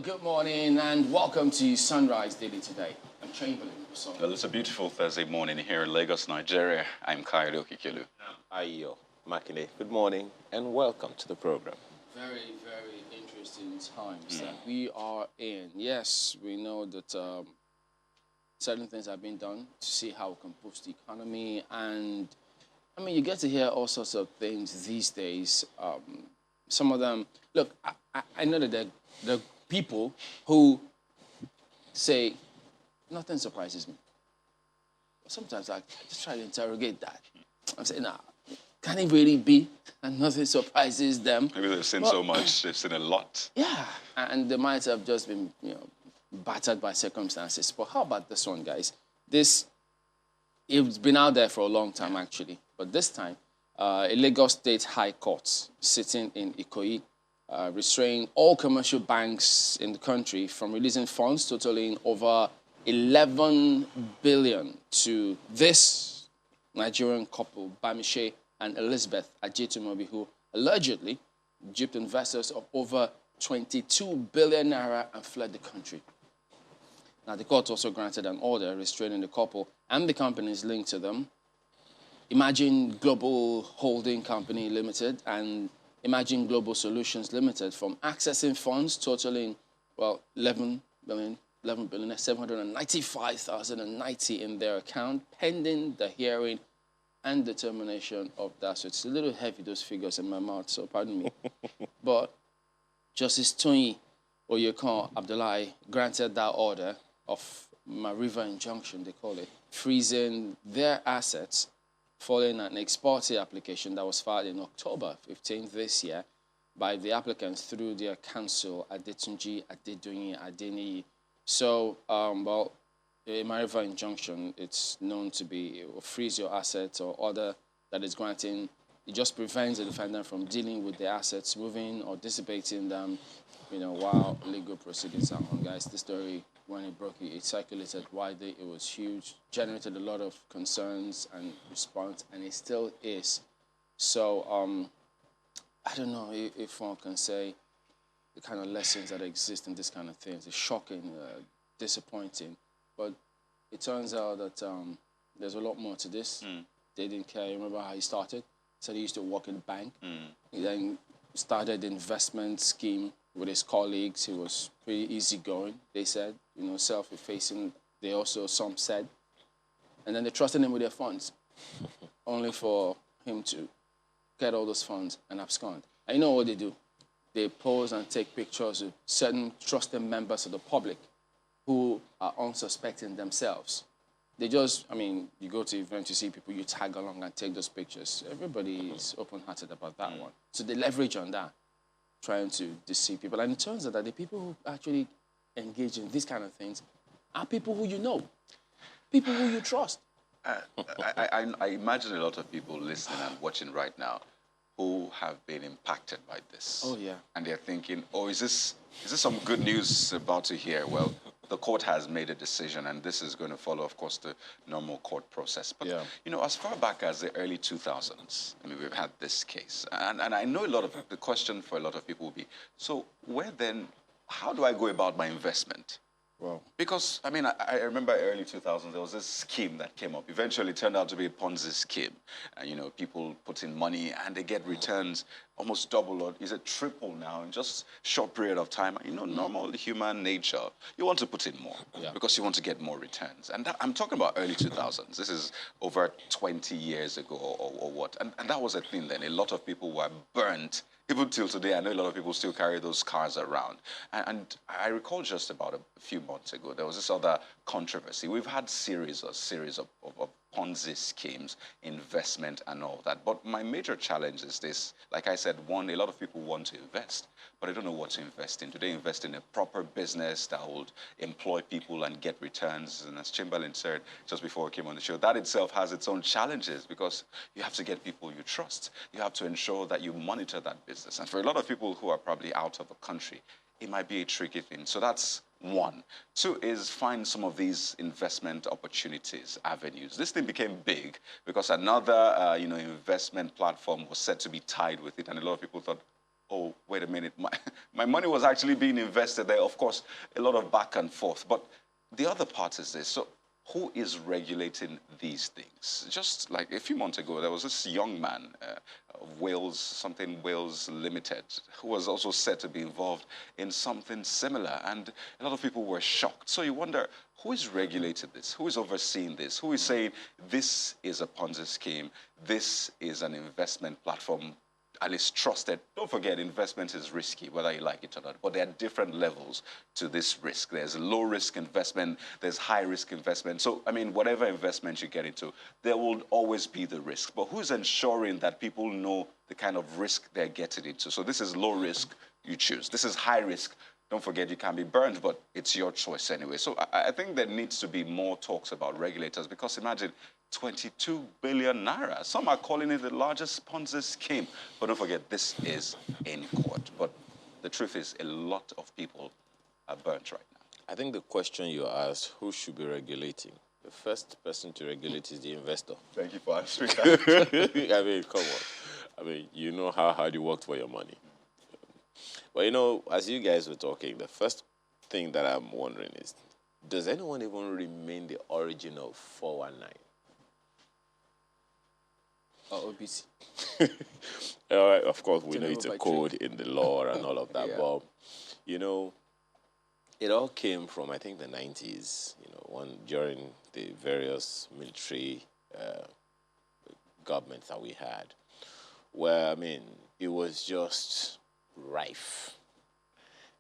good morning, and welcome to Sunrise Daily today. I'm Chamberlain. Well, it's a beautiful Thursday morning here in Lagos, Nigeria. I'm Kaido Kikelu. Ayo Makinde. Good morning and welcome to the program. Very, very interesting times that we are in. Yes, we know that certain things have been done to see how we can boost the economy, and I mean, you get to hear all sorts of things these days. Some of them, look, I know that there are people who say, nothing surprises me. Sometimes I just try to interrogate that. I'm saying, nah, can it really be? And nothing surprises them. Maybe they've seen so much, they've seen a lot. Yeah, and they might have just been, battered by circumstances. But how about this one, guys? It's been out there for a long time, actually. But this time, a Lagos State High Court sitting in Ikoyi restrained all commercial banks in the country from releasing funds totaling over 11 billion to this Nigerian couple, Bamishe and Elizabeth Ajetomobi, who allegedly duped investors of over 22 billion naira and fled the country. Now, the court also granted an order restraining the couple and the companies linked to them, Imagine Global Holding Company Limited and Imagine Global Solutions Limited, from accessing funds totaling, 11,795,090 in their account, pending the hearing and determination of that. So it's a little heavy, those figures in my mouth, so pardon me. But Justice Tony Oyekon Abdullahi granted that order of Mariva injunction, they call it, freezing their assets following an ex parte application that was filed in October 15th this year by the applicants through their counsel, Adetunji Adedoyin Adeniyi. So, a Mariva injunction, it's known to be freeze your assets or order that is granting. It just prevents the defendant from dealing with the assets, moving or dissipating them, while legal proceedings are on. Guys, this story, when it broke, it circulated widely. It was huge, generated a lot of concerns and response, and it still is. So, I don't know if one can say the kind of lessons that exist in this kind of things. It's shocking, disappointing, but it turns out that there's a lot more to this. They didn't care. Remember how he started? He said he used to work in the bank. He then started the investment scheme with his colleagues. He was pretty easygoing, they said, self-effacing, some said. And then they trusted him with their funds, only for him to get all those funds and abscond. And you know what they do? They pose and take pictures with certain trusted members of the public who are unsuspecting themselves. They just, you go to events, you see people, you tag along and take those pictures. Everybody is open-hearted about that one. So they leverage on that, trying to deceive people. And it turns out that the people who actually engage in these kind of things are people who you know, people who you trust. I imagine a lot of people listening and watching right now who have been impacted by this. Oh, yeah. And they're thinking, is this some good news about to hear? Well, the court has made a decision, and this is going to follow, of course, the normal court process. But, as far back as the early 2000s, we've had this case. And I know the question for a lot of people will be, so how do I go about my investment? Wow. Because, I remember early 2000s, there was this scheme that came up. Eventually, it turned out to be a Ponzi scheme. People put in money and they get returns almost double or is it triple now in just short period of time. Normal human nature, you want to put in more because you want to get more returns. And I'm talking about early 2000s. This is over 20 years ago or what. And that was a thing then. A lot of people were burnt. Even till today, I know a lot of people still carry those cars around. And I recall just about a few months ago, there was this other controversy. We've had series of Ponzi schemes, investment and all that. But my major challenge is this. Like I said, one, a lot of people want to invest, but they don't know what to invest in. Do they invest in a proper business that would employ people and get returns? And as Chamberlain said just before we came on the show, that itself has its own challenges because you have to get people you trust. You have to ensure that you monitor that business. And for a lot of people who are probably out of the country, it might be a tricky thing. So that's one. Two is find some of these investment opportunities, avenues. This thing became big because another, investment platform was said to be tied with it. And a lot of people thought, oh, wait a minute, my money was actually being invested there. Of course, a lot of back and forth. But the other part is this. So who is regulating these things? Just like a few months ago, there was this young man of Wales, something Wales Limited, who was also said to be involved in something similar. And a lot of people were shocked. So you wonder, who is regulating this? Who is overseeing this? Who is saying this is a Ponzi scheme? This is an investment platform and it's trusted. Don't forget, investment is risky, whether you like it or not. But there are different levels to this risk. There's low-risk investment. There's high-risk investment. So, I mean, whatever investment you get into, there will always be the risk. But who's ensuring that people know the kind of risk they're getting into? So this is low risk, you choose. This is high risk. Don't forget, you can be burned, but it's your choice anyway. So I think there needs to be more talks about regulators because imagine 22 billion naira. Some are calling it the largest Ponzi scheme. But don't forget, this is in court. But the truth is, a lot of people are burnt right now. I think the question you asked, who should be regulating? The first person to regulate is the investor. Thank you for answering that. I mean, come on. I mean, you know how hard you worked for your money. But, you know, as you guys were talking, the first thing that I'm wondering is, does anyone even remain the origin of 419? Or OBC. All right, of course, we know General it's a by code trade. in the law and all of that, Yeah. but, you know, it all came from, I think, the 90s, you know, during the various military governments that we had, where, I mean, it was just rife.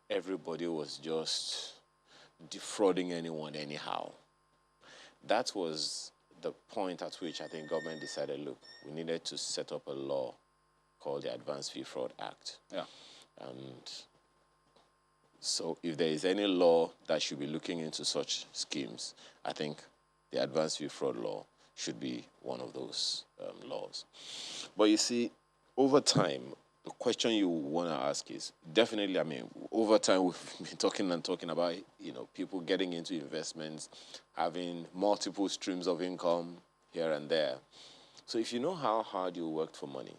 Everybody was just defrauding anyone anyhow. That was the point at which I think government decided, look, we needed to set up a law called the Advanced Fee Fraud Act. Yeah. And so if there is any law that should be looking into such schemes, I think the Advanced Fee Fraud Law should be one of those laws. But you see, over time, the question you want to ask is, definitely, I mean, over time we've been talking about, you know, people getting into investments, having multiple streams of income here and there. So if you know how hard you worked for money,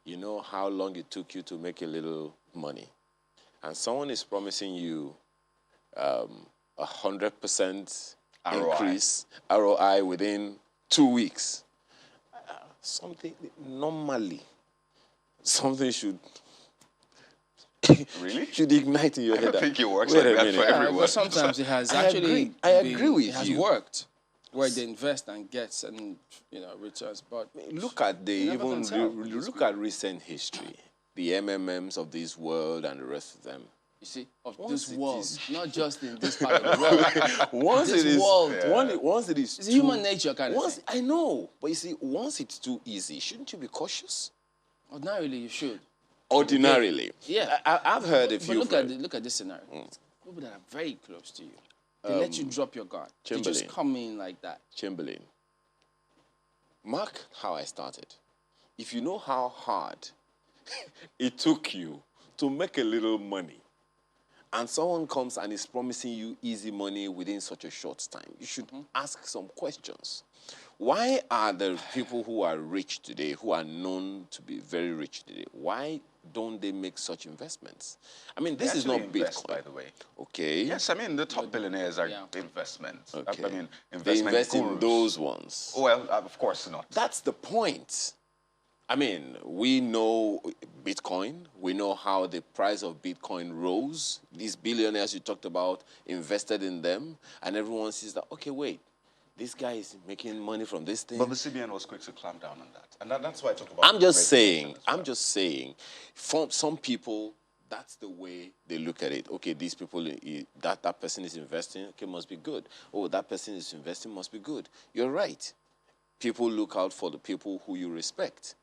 you know how long it took you to make a little money, and someone is promising you 100% increase, ROI within 2 weeks, something should Really? should ignite in your I head. don't think it works Wait like a that minute. for everyone. But sometimes it has I actually agree. I agree with it has you. worked where they invest and get certain, you know, returns. But Look at You never can tell with these look at recent history, the MMMs of this world and the rest of them. you see, of Once this it world, is- not just in this part of the world. Once This it is, world. once it is It's too, human nature kind of once, thing. I know, but you see, once it's too easy, shouldn't you be cautious? Ordinarily, you should. Ordinarily, Yeah. I've heard a But few. look at this scenario. People that are very close to you, they let you drop your guard. They just Chamberlain. come in like that. Chamberlain. Mark how I started. If you know how hard it took you to make a little money, and someone comes and is promising you easy money within such a short time, you should ask some questions. Why are the people who are rich today, who are known to be very rich today, why don't they make such investments? I mean, this They is not actually invest, Bitcoin. by the way. Okay. Yes, I mean, the top billionaires are Yeah. investments. Okay. I mean, They investment invest in gurus. those ones. Well, of course not. That's the point. I mean, we know Bitcoin. We know how the price of Bitcoin rose. These billionaires you talked about invested in them, and everyone sees that, okay, wait, this guy is making money from this thing. But the CBN was quick to clamp down on that. And that's why I talk about I'm just regulation saying, for some people, that's the way they look at it. Okay, these people, that person is investing, okay, must be good. Oh, that person is investing, must be good. You're right. People look out for the people who you respect.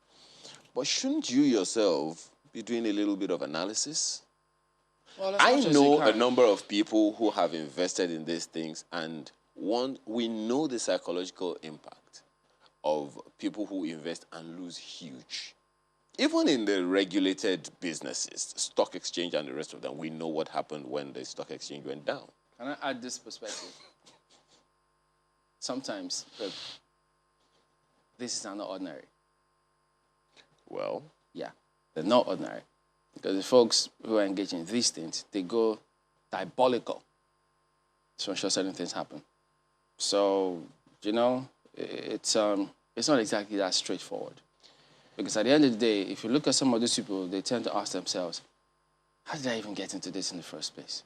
But shouldn't you yourself be doing a little bit of analysis? Well, as I much as know you a can. number of people who have invested in these things, and we know the psychological impact of people who invest and lose huge. Even in the regulated businesses, stock exchange and the rest of them, we know what happened when the stock exchange went down. Can I add this perspective? Sometimes, look, this is not ordinary. Well, Yeah, they're not ordinary. Because the folks who are engaged in these things, they go diabolical to ensure certain things happen. So, it's not exactly that straightforward. Because at the end of the day, if you look at some of these people, they tend to ask themselves, how did I even get into this in the first place?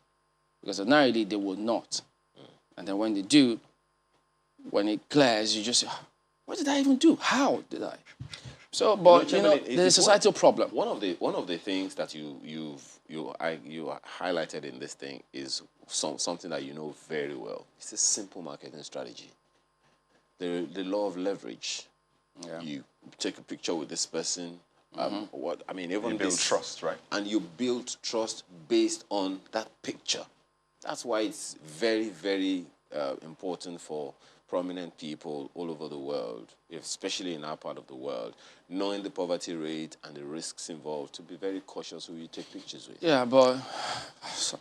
Because ordinarily, they would not. And then when they do, when it clears, you just say, what did I even do? How did I? So, but there's a societal problem. One of the things that you highlighted in this thing is something that you know very well. It's a simple marketing strategy. The law of leverage. Yeah. You take a picture with this person. Even You build trust, right? And you build trust based on that picture. That's why it's very, very important for prominent people all over the world, especially in our part of the world, knowing the poverty rate and the risks involved, to be very cautious who you take pictures with. Yeah, but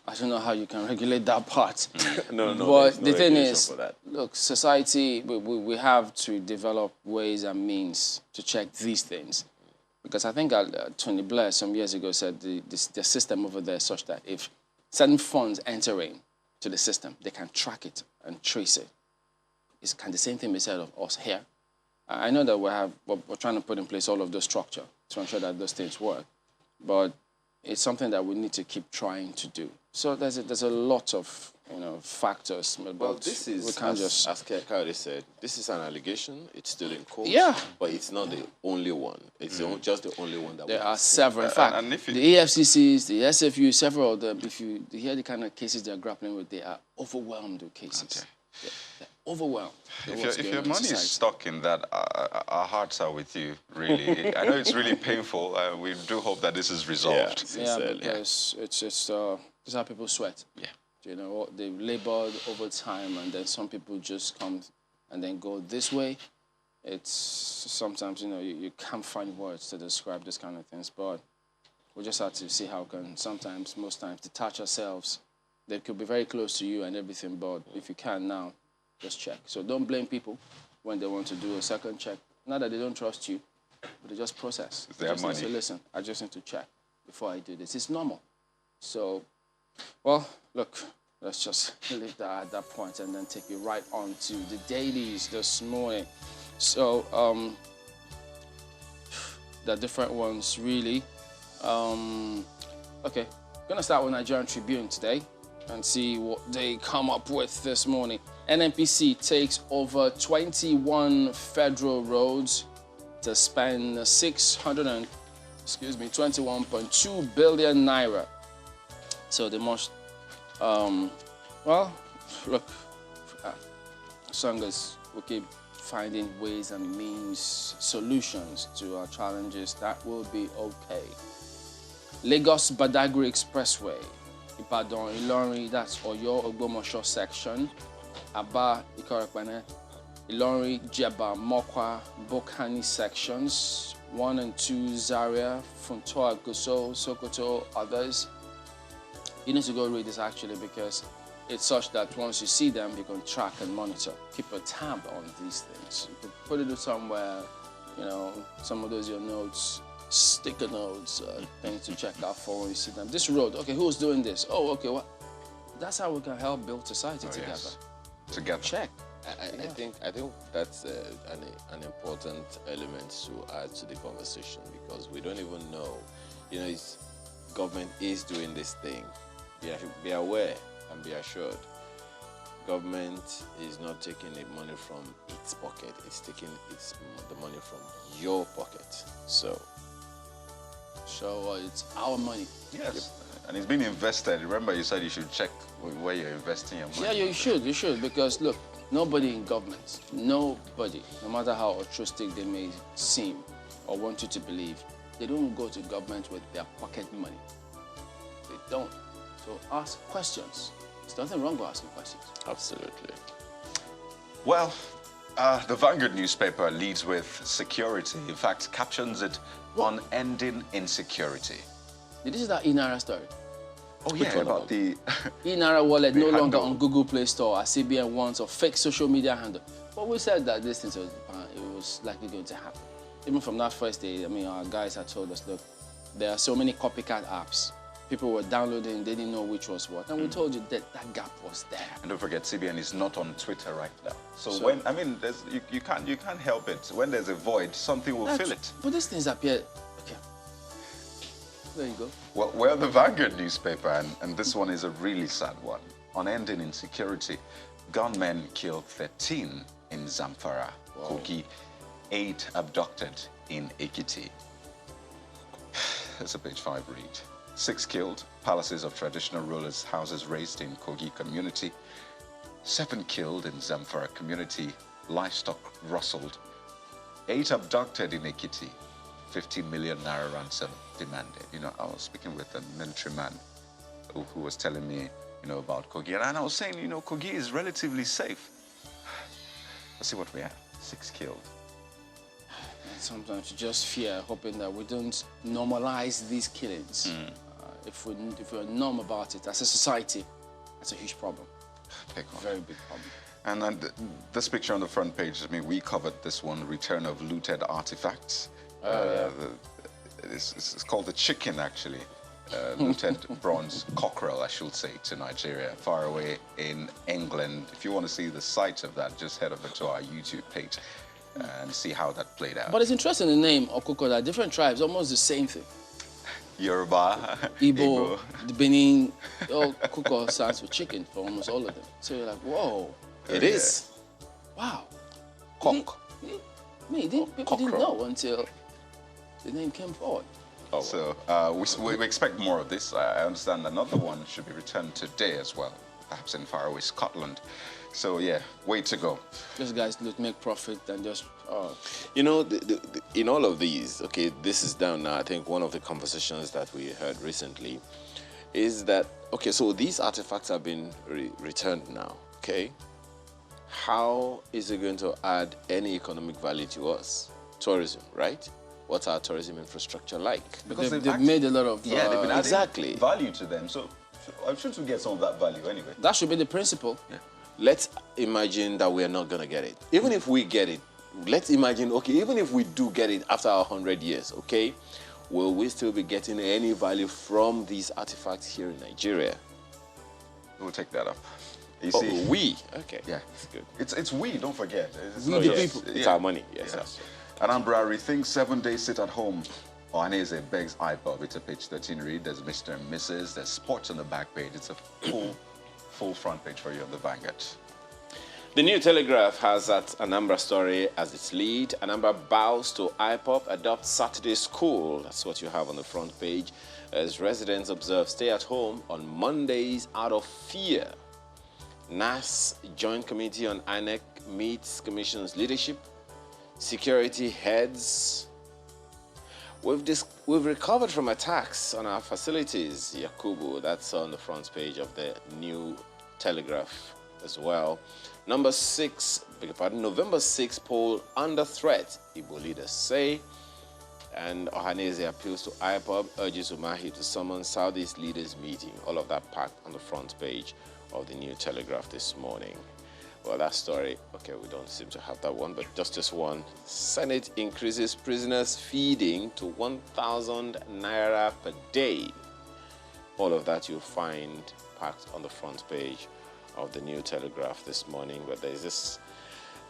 I don't know how you can regulate that part. No, but the thing regulation is, for that. look, society, we have to develop ways and means to check these things. Because I think Tony Blair some years ago said the system over there is such that if certain funds enter into the system, they can track it and trace it. Can the same thing be said of us here? I know that we're trying to put in place all of the structure to ensure that those things work, but it's something that we need to keep trying to do. So there's a lot of factors. Well, this is, as Kayode said, this is an allegation. It's still in court. Yeah. But it's not the only one. It's just the only one that there we are have several. In fact, and if you- the EFCCs, the SFU, several of them, if you hear the kind of cases they're grappling with, they are overwhelmed with cases. Okay. They're overwhelmed. If your money is stuck in that, our hearts are with you, really. I know it's really painful. We do hope that this is resolved. Yeah, because it's just this is how people sweat. Yeah. They've labored over time, and then some people just come and then go this way. It's sometimes, you can't find words to describe this kind of things, but we just have to see how we can most times, detach ourselves. They could be very close to you and everything, but if you can now, just check. So don't blame people when they want to do a second check. Not that they don't trust you, but they just process. It's their money. Say, listen, I just need to check before I do this. It's normal. So, well, look, let's just leave that at that point and then take you right on to the dailies this morning. So, the different ones, really. Okay, gonna start with Nigerian Tribune today and see what they come up with this morning. NNPC takes over 21 federal roads to spend 21.2 billion naira. So the most, Songas will keep finding ways and means, solutions to our challenges. That will be okay. Lagos Badagry Expressway, Ibadan Ilorin, that's Oyo Ogbomoso section. Aba Ikorekpene, Ilorin Jeba Mokwa Bokani sections, 1 and 2 Zaria, Funtua Gusau, Sokoto, others. You need to go read this actually because it's such that once you see them, you can track and monitor. Keep a tab on these things. You can put it somewhere, some of those your notes, sticker notes, things to check out for when you see them. This road, okay, who's doing this? Oh, okay, what? That's how we can help build society together. Yes. Together. Check. I think that's an important element to add to the conversation because we don't even know, government is doing this thing. Be aware and be assured. Government is not taking the money from its pocket; it's taking the money from your pocket. So it's our money. Yes. And it's been invested. Remember, you said you should check where you're investing your money. Yeah, you should, because look, nobody in government, nobody, no matter how altruistic they may seem or want you to believe, they don't go to government with their pocket money. They don't. So ask questions. There's nothing wrong with asking questions. absolutely. Well, the Vanguard newspaper leads with security. In fact, captions it on ending insecurity. Did you see that Inara story? Oh, yeah, about the... Inara wallet no handle. longer on Google Play Store as CBN wants a fake social media handle. But we said that this thing was likely going to happen. Even from that first day, our guys had told us, look, there are so many copycat apps. People were downloading, they didn't know which was what. And we told you that that gap was there. And don't forget, CBN is not on Twitter right now. So when, you can't help it. When there's a void, something will fill it. But these things appear, okay. There you go. Well, we're the Vanguard newspaper, and this one is a really sad one. Unending insecurity. Gunmen killed 13 in Zamfara, Kogi, 8 abducted in Ekiti. That's a page 5 read. 6 killed, palaces of traditional rulers' houses razed in Kogi community. 7 killed in Zamfara community, livestock rustled. 8 abducted in Ekiti, 15 million naira ransom demanded. You know, I was speaking with a military man who was telling me, you know, about Kogi. And I was saying, you know, Kogi is relatively safe. Let's see what we have. 6 killed. And sometimes you just fear, hoping that we don't normalize these killings. If we're numb about it as a society, that's a huge problem. Very big problem. And this picture on the front page, I mean, we covered this one, return of looted artifacts. It's called the chicken, actually. Looted bronze cockerel, I should say, to Nigeria, far away in England. If you want to see the site of that, just head over to our YouTube page and see how that played out. But it's interesting, the name of Okoko, different tribes, almost the same thing. Yoruba, Igbo, the Benin, all Okoko stands for chicken for almost all of them. So you're like, whoa. It is. Wow. Cock. People didn't know until the name came forward. Oh, so we expect more of this. I understand another one should be returned today as well, perhaps in faraway Scotland. So yeah, way to go. Those guys make profit and just... You know, in all of these, okay, this is down now. I think one of the conversations that we heard recently is that, okay, so these artifacts have been returned now, okay? How is it going to add any economic value to us? Tourism, right? What's our tourism infrastructure like? Because they've made a lot of... they've been exactly. value to them. So I'm sure to get some of that value anyway. That should be the principle. Yeah. Let's imagine that we're not going to get it. Even if we get it, let's imagine, okay, even if we do get it after 100 years, okay, will we still be getting any value from these artifacts here in Nigeria? We'll take that up. You Oh, see, we? Okay. yeah, That's good. it's we. Don't forget. It's We not the just- people. It's yeah. our money, yes. Yeah. Anambra rethinks 7-day sit at home. Ohaneze begs IPOB. It's a page 13 read. There's Mr. and Mrs. There's sports on the back page. It's a full front page for you on the Vanguard. The New Telegraph has that Anambra story as its lead. Anambra bows to IPOB, adopts Saturday school. That's what you have on the front page. As residents observe stay at home on Mondays out of fear. NAS Joint Committee on INEC meets Commission's leadership. Security heads. We've recovered from attacks on our facilities, Yakubu. That's on the front page of the New Telegraph as well. November 6 poll under threat, Igbo leaders say. And Ohaneze appeals to IPOB, urges Umahi to summon Southeast leaders meeting. All of that packed on the front page of the New Telegraph this morning. Well, that story, okay, we don't seem to have that one, but just one. Senate increases prisoners' feeding to 1,000 naira per day. All of that you'll find packed on the front page of the New Telegraph this morning. But there's this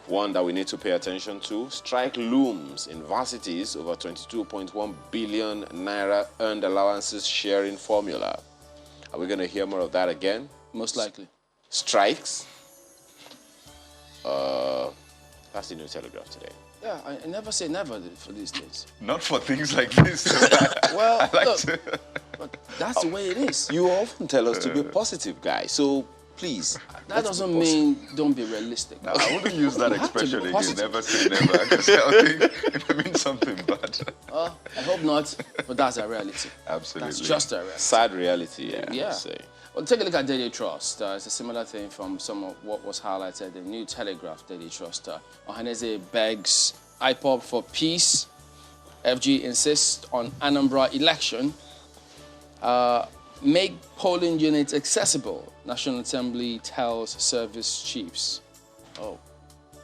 one that we need to pay attention to. Strike looms in varsities over 22.1 billion naira earned allowances sharing formula. Are we going to hear more of that again? Most likely. Strikes. That's the New Telegraph today. Yeah, I never say never for these days. Not for things like this. Well, I like look, to... but that's the way it is. You often tell us to be a positive guy, so please. That doesn't mean don't be realistic. No, I wouldn't use that You have to be expression again. positive. Never say never. Because I think it means something bad. I hope not, but that's a reality. Absolutely. That's just a reality. Sad reality, yeah. Yeah. I'd say. Well, take a look at Daily Trust. It's a similar thing from some of what was highlighted in New Telegraph Daily Trust. Ohaneze begs IPOB for peace. FG insists on Anambra election. Make polling units accessible. National Assembly tells service chiefs.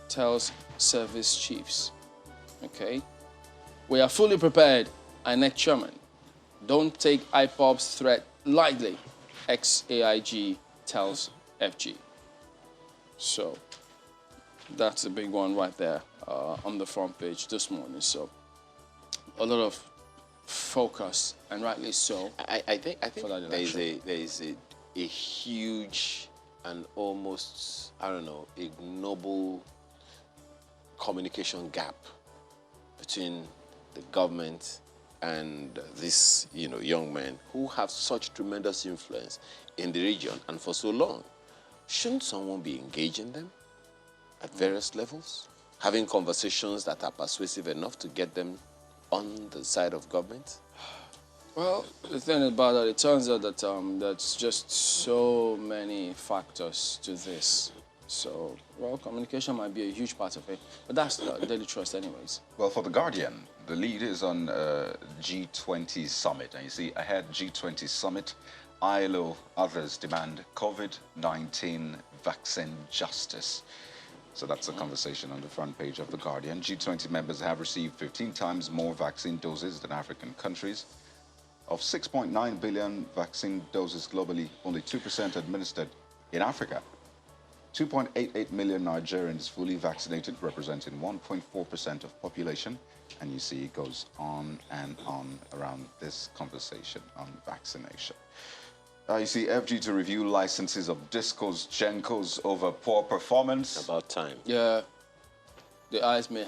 Tells service chiefs. Okay. We are fully prepared, INEC chairman. Don't take IPOB's threat lightly, ex-AIG tells FG. So that's a big one right there on the front page this morning. So a lot of focus, and rightly so. I think for that there is a huge and almost, I don't know, ignoble communication gap between the government and these, young men who have such tremendous influence in the region and for so long. Shouldn't someone be engaging them at various levels, having conversations that are persuasive enough to get them on the side of government? Well, the thing about it, it turns out that there's just so many factors to this. So, well, communication might be a huge part of it, but that's the Daily Trust anyways. Well, for The Guardian, the lead is on G20 summit. And you see, ahead G20 summit, ILO, others demand COVID-19 vaccine justice. So that's a conversation on the front page of The Guardian. G20 members have received 15 times more vaccine doses than African countries. Of 6.9 billion vaccine doses globally, only 2% administered in Africa. 2.88 million Nigerians fully vaccinated, representing 1.4% of population. And you see it goes on and on around this conversation on vaccination. You see FG to review licenses of discos, gencos over poor performance. About time. Yeah, the eyes may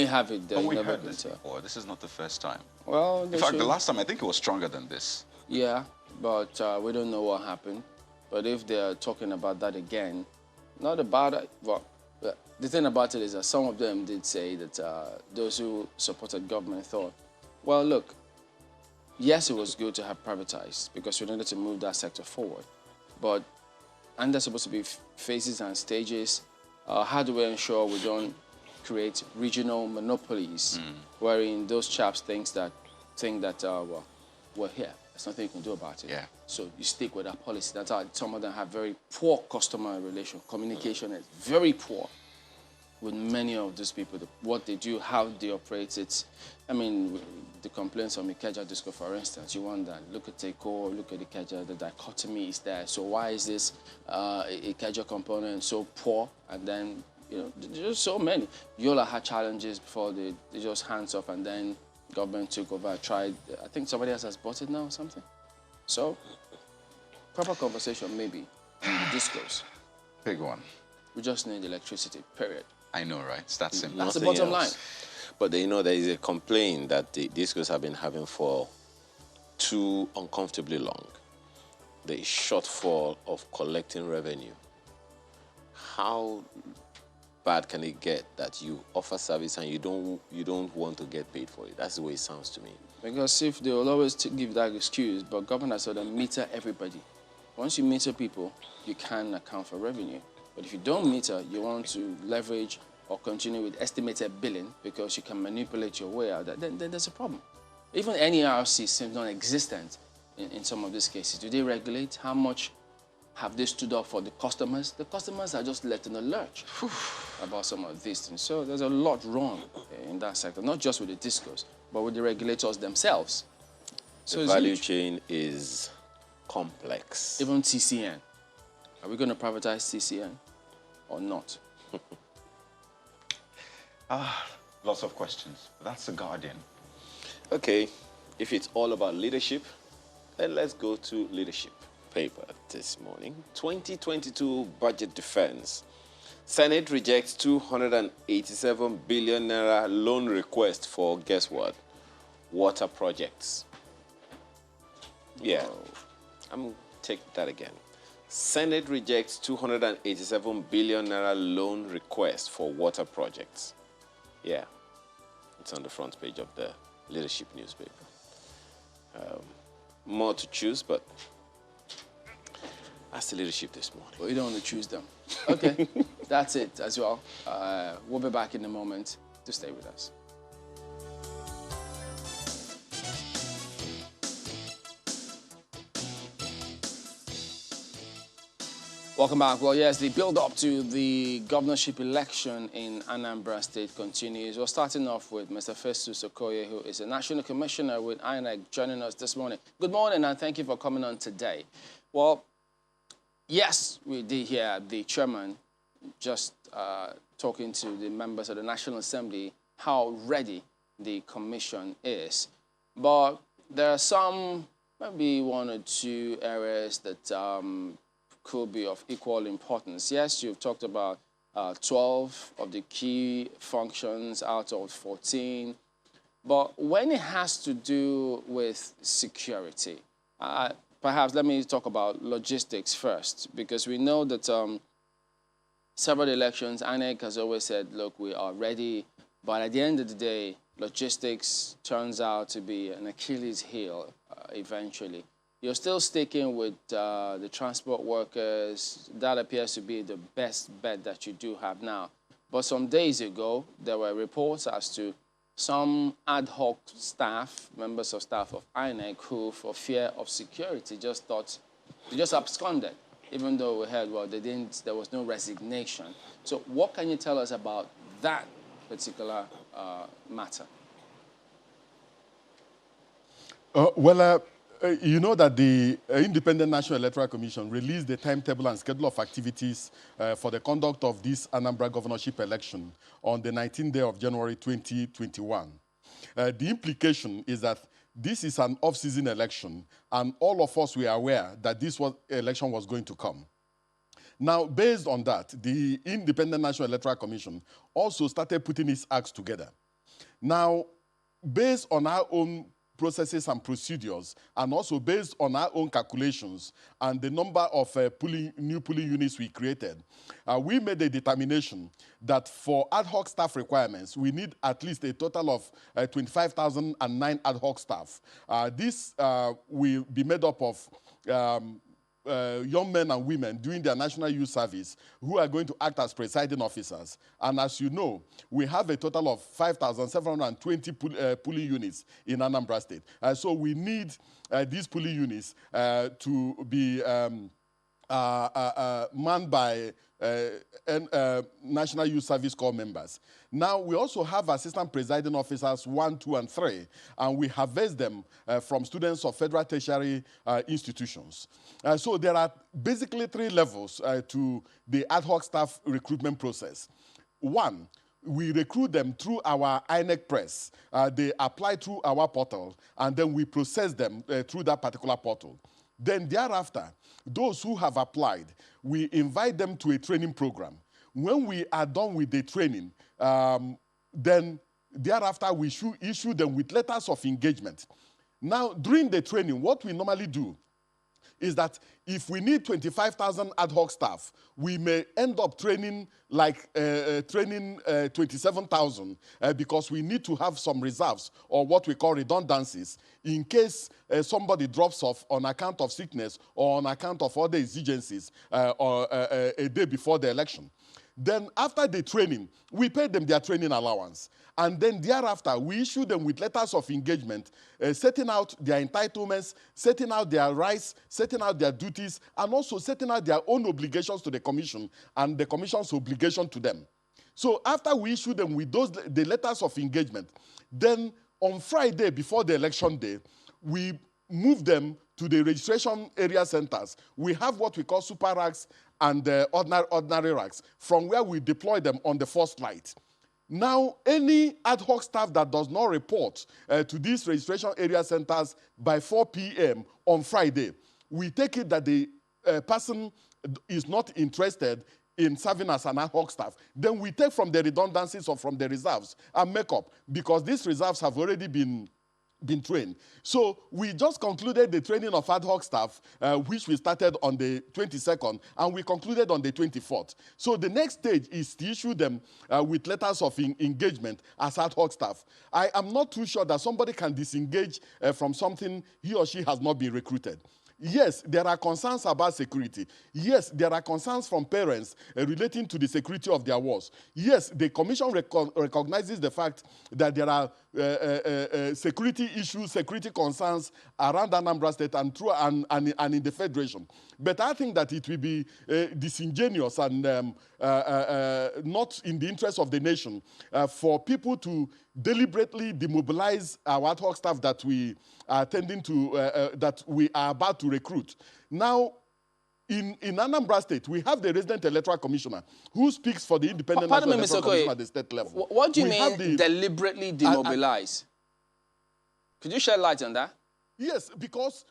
have it there. But we heard this before. This is not the first time. Well, in fact, the last time I think it was stronger than this. Yeah, but we don't know what happened. But if they're talking about that again, not about it. Well, the thing about it is that some of them did say that those who supported government thought, well, look, yes, it was good to have privatized because we needed to move that sector forward. But aren't there supposed to be phases and stages? How do we ensure we don't create regional monopolies wherein those chaps think that well, we're here. There's nothing you can do about it. Yeah. So you stick with that policy. That's how some of them have very poor customer relation. Communication is very poor with many of these people. What they do, how they operate it. I mean, the complaints on Ikeja Disco, for instance, you want that. Look at Eko, look at Ikeja, the dichotomy is there. So why is this Ikeja component so poor? And then, there's so many. Yola had challenges before they just hands off, and then government took over, tried. I think somebody else has bought it now or something. So, proper conversation maybe. Discourse. Big one. We just need electricity, period. I know, right? It's that simple. That's the bottom line. But there is a complaint that the discos have been having for too uncomfortably long. The shortfall of collecting revenue. How bad can it get that you offer service and you don't want to get paid for it? That's the way it sounds to me. Because if they will always give that excuse, but government said meter everybody. Once you meter people, you can account for revenue. But if you don't meter, you want to leverage or continue with estimated billing because you can manipulate your way out, then there's a problem. Even NERC seems non-existent in some of these cases. Do they regulate? How much have they stood up for the customers? The customers are just let in a lurch about some of these things. So there's a lot wrong in that sector, not just with the discos, but with the regulators themselves. So the value chain is complex. Even TCN. Are we going to privatize TCN or not? Lots of questions. That's The Guardian. Okay, if it's all about leadership, then let's go to leadership paper this morning. 2022 budget defense. Senate rejects 287 billion naira loan request for, guess what? Water projects. Yeah, I'm going to take that again. Senate rejects 287 billion naira loan request for water projects. Yeah, it's on the front page of the leadership newspaper. More to choose, but that's the leadership this morning. Well, you don't want to choose them. Okay, that's it as well. We'll be back in a moment. To stay with us. Welcome back. Well, yes, the build-up to the governorship election in Anambra State continues. We're starting off with Mr. Festus Okoye, who is a national commissioner with INEC, joining us this morning. Good morning, and thank you for coming on today. Well, yes, we did hear the chairman just talking to the members of the National Assembly how ready the commission is. But there are some, maybe one or two areas that could be of equal importance. Yes, you've talked about 12 of the key functions out of 14. But when it has to do with security, perhaps let me talk about logistics first, because we know that several elections, INEC has always said, look, we are ready. But at the end of the day, logistics turns out to be an Achilles heel eventually. You're still sticking with the transport workers. That appears to be the best bet that you do have now. But some days ago, there were reports as to some ad hoc staff, members of staff of INEC, who, for fear of security, just thought, they just absconded, even though we heard, well, there was no resignation. So what can you tell us about that particular matter? You know that the Independent National Electoral Commission released the timetable and schedule of activities for the conduct of this Anambra governorship election on the 19th day of January 2021. The implication is that this is an off-season election, and all of us were aware that this election was going to come. Now, based on that, the Independent National Electoral Commission also started putting its acts together. Now, based on our own processes and procedures, and also based on our own calculations and the number of new polling units we created, we made a determination that for ad hoc staff requirements, we need at least a total of 25,009 ad hoc staff. This will be made up of young men and women doing their national youth service who are going to act as presiding officers. And as you know, we have a total of 5,720 polling units in Anambra State. So we need these polling units to be manned by National Youth Service Corps members. Now, we also have assistant presiding officers 1, 2, and 3, and we harvest them from students of federal tertiary institutions. So there are basically 3 levels to the ad hoc staff recruitment process. 1, we recruit them through our INEC press. They apply through our portal, and then we process them through that particular portal. Then thereafter, those who have applied, we invite them to a training program. When we are done with the training, then thereafter we should issue them with letters of engagement. Now, during the training, what we normally do is that if we need 25,000 ad hoc staff, we may end up training 27,000 because we need to have some reserves or what we call redundancies in case somebody drops off on account of sickness or on account of other exigencies or a day before the election. Then after the training, we pay them their training allowance. And then thereafter, we issue them with letters of engagement, setting out their entitlements, setting out their rights, setting out their duties, and also setting out their own obligations to the commission and the commission's obligation to them. So after we issue them with the letters of engagement, then on Friday before the election day, we move them to the registration area centers. We have what we call super racks and ordinary racks, from where we deploy them on the first light. Now, any ad hoc staff that does not report to these registration area centers by 4 p.m. on Friday, we take it that the person is not interested in serving as an ad hoc staff. Then we take from the redundancies or from the reserves and make up, because these reserves have already been trained. So we just concluded the training of ad hoc staff, which we started on the 22nd, and we concluded on the 24th. So the next stage is to issue them with letters of engagement as ad hoc staff. I am not too sure that somebody can disengage from something he or she has not been recruited. Yes, there are concerns about security. Yes, there are concerns from parents relating to the security of their wards. Yes, the commission recognizes the fact that there are security issues, security concerns around Anambra State and through and in the Federation. But I think that it will be disingenuous and not in the interest of the nation for people to deliberately demobilize our ad hoc staff that we are tending to, that we are about to recruit. Now, in Anambra State, we have the resident electoral commissioner who speaks for the independent Pardon national me, electoral Mr. commission Okoye, at the state level. what do you mean deliberately demobilize? Could you shed light on that? Yes, because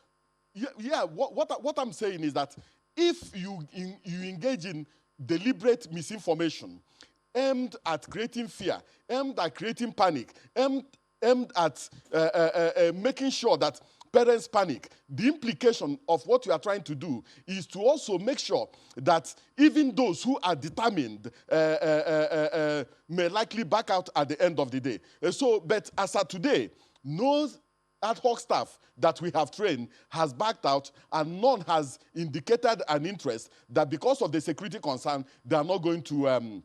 what I'm saying is that if you engage in deliberate misinformation aimed at creating fear, aimed at creating panic, aimed at making sure that parents panic, the implication of what you are trying to do is to also make sure that even those who are determined may likely back out at the end of the day. But as of today, no ad hoc staff that we have trained has backed out, and none has indicated an interest that because of the security concern, they are not going to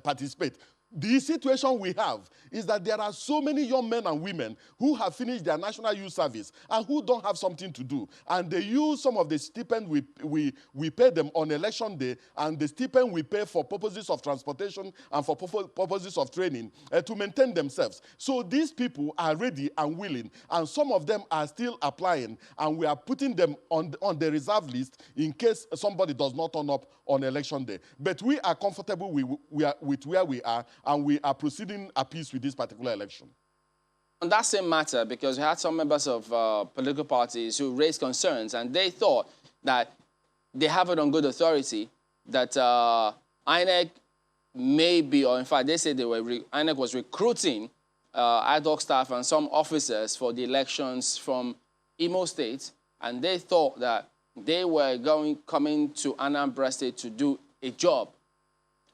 participate. The situation we have is that there are so many young men and women who have finished their national youth service and who don't have something to do. And they use some of the stipend we pay them on election day and the stipend we pay for purposes of transportation and for purposes of training to maintain themselves. So these people are ready and willing, and some of them are still applying, and we are putting them on the reserve list in case somebody does not turn up on election day. But we are comfortable with where we are, and we are proceeding apace with this particular election. On that same matter, because we had some members of political parties who raised concerns, and they thought that they have it on good authority that INEC may be, or in fact, they said INEC was recruiting ad hoc staff and some officers for the elections from Imo State, and they thought that they were coming to Anambra State to do a job,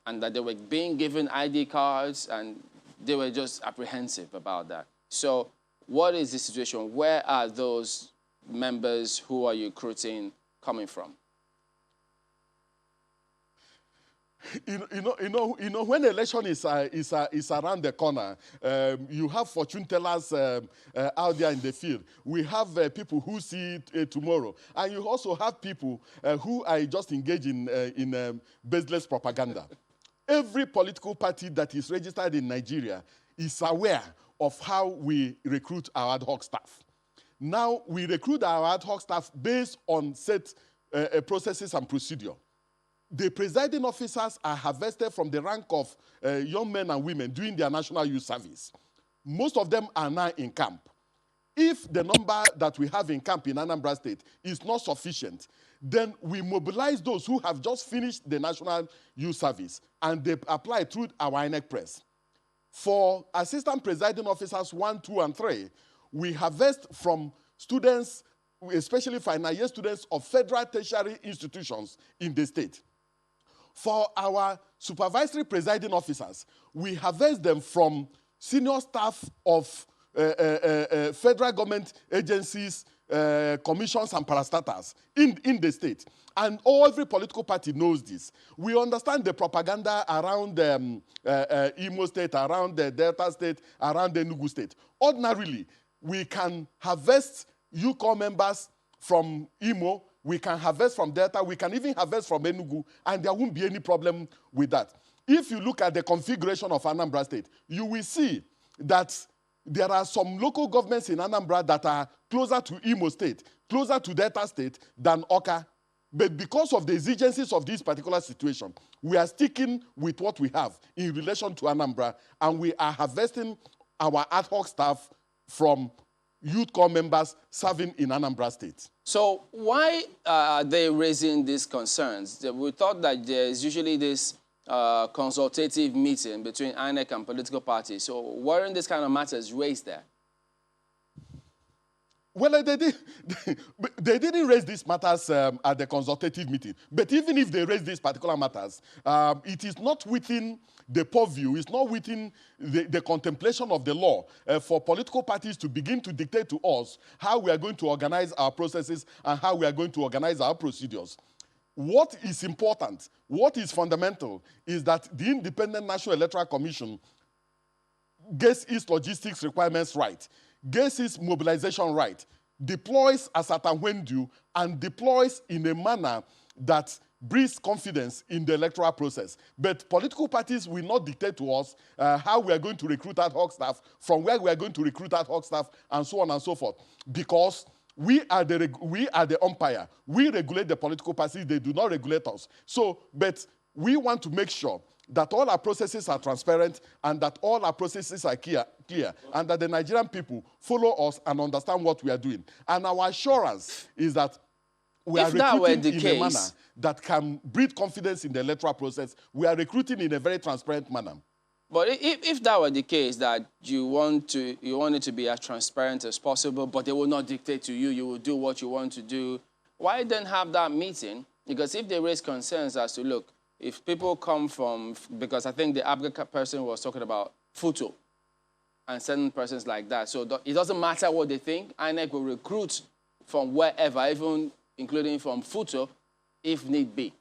and that they were being given ID cards, and they were just apprehensive about that. So what is the situation? Where are those members who are you recruiting coming from? You know, when election is around the corner, you have fortune tellers out there in the field. We have people who see it tomorrow, and you also have people who are just engaging in baseless propaganda. Every political party that is registered in Nigeria is aware of how we recruit our ad hoc staff. Now, we recruit our ad hoc staff based on set processes and procedure. The presiding officers are harvested from the rank of young men and women doing their national youth service. Most of them are now in camp. If the number that we have in camp in Anambra State is not sufficient, then we mobilize those who have just finished the national youth service, and they apply through our INEC press. For assistant presiding officers 1, 2, and 3, we harvest from students, especially final year students of federal tertiary institutions in the state. For our supervisory presiding officers, we harvest them from senior staff of federal government agencies, commissions, and parastatals in the state. And every political party knows this. We understand the propaganda around Imo State, around the Delta State, around the Enugu State. Ordinarily, we can harvest UCOR members from Imo, we can harvest from Delta, we can even harvest from Enugu, and there won't be any problem with that. If you look at the configuration of Anambra State, you will see that there are some local governments in Anambra that are closer to Imo State, closer to Delta State than Oka. But because of the exigencies of this particular situation, we are sticking with what we have in relation to Anambra, and we are harvesting our ad hoc staff from youth corps members serving in Anambra State. So why are they raising these concerns? We thought that there is usually this consultative meeting between INEC and political parties. So weren't this kind of matters raised there? Well, they didn't raise these matters at the consultative meeting. But even if they raise these particular matters, it is not within the purview, it's not within the contemplation of the law for political parties to begin to dictate to us how we are going to organize our processes and how we are going to organize our procedures. What is important, what is fundamental, is that the Independent National Electoral Commission gets its logistics requirements right, gets its mobilization right, deploys as at and when due, and deploys in a manner that breeds confidence in the electoral process. But political parties will not dictate to us how we are going to recruit ad hoc staff, from where we are going to recruit ad hoc staff, and so on and so forth. Because we are the umpire. We regulate the political parties. They do not regulate us. So, but we want to make sure that all our processes are transparent and that all our processes are clear, and that the Nigerian people follow us and understand what we are doing. And our assurance is that we are recruiting in a manner that can breed confidence in the electoral process. We are recruiting in a very transparent manner. But if that were the case, that you want it to be as transparent as possible, but they will not dictate to you, you will do what you want to do, why then have that meeting? Because if they raise concerns as to, look, if people come from, because I think the Africa person was talking about Futo and certain persons like that, so it doesn't matter what they think, INEC will recruit from wherever, even including from Futo, if need be.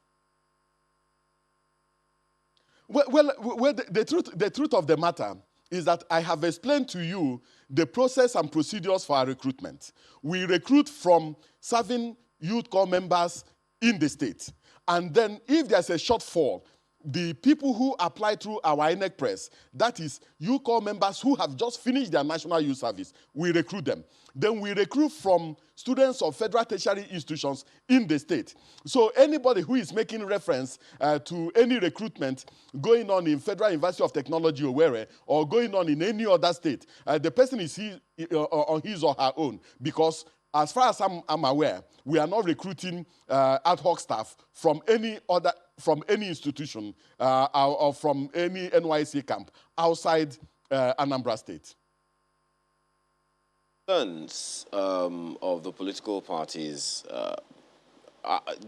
Well, the truth of the matter is that I have explained to you the process and procedures for our recruitment. We recruit from serving youth corps members in the state. And then if there's a shortfall, the people who apply through our INEC press, that is youth corps members who have just finished their national youth service, we recruit them. Then we recruit from students of federal tertiary institutions in the state. So anybody who is making reference to any recruitment going on in Federal University of Technology, Owerri, or going on in any other state, the person is on his or her own, because as far as I'm aware, we are not recruiting ad hoc staff from any institution or from any NYC camp outside Anambra State. Concerns of the political parties,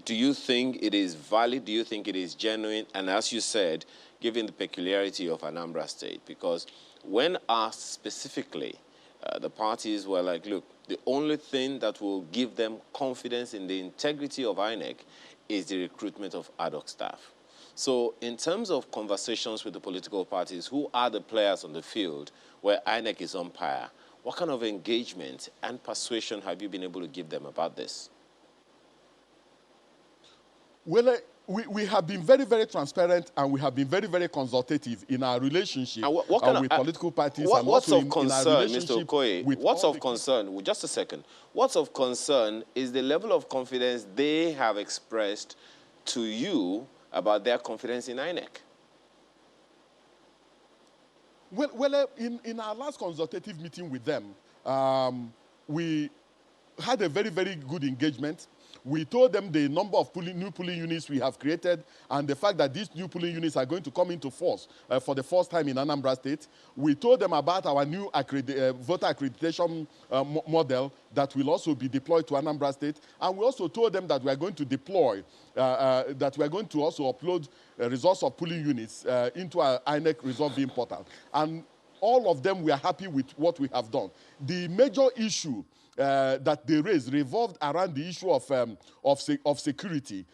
do you think it is valid? Do you think it is genuine? And as you said, given the peculiarity of Anambra State, because when asked specifically, the parties were like, look, the only thing that will give them confidence in the integrity of INEC is the recruitment of ad hoc staff. So in terms of conversations with the political parties, who are the players on the field where INEC is umpire, what kind of engagement and persuasion have you been able to give them about this? Well, we have been very, very transparent, and we have been very, very consultative in our relationship with political parties. What's of concern, Mr. Okoye? What's of concern? Just a second. What's of concern is the level of confidence they have expressed to you about their confidence in INEC. Well, in our last consultative meeting with them, we had a very, very good engagement. We told them the number of new polling units we have created and the fact that these new polling units are going to come into force for the first time in Anambra State. We told them about our new voter accreditation model that will also be deployed to Anambra State. And we also told them that we are going to deploy, that we are going to also upload results of polling units into our INEC result viewing portal. And all of them, we are happy with what we have done. The major issue that they raised revolved around the issue of security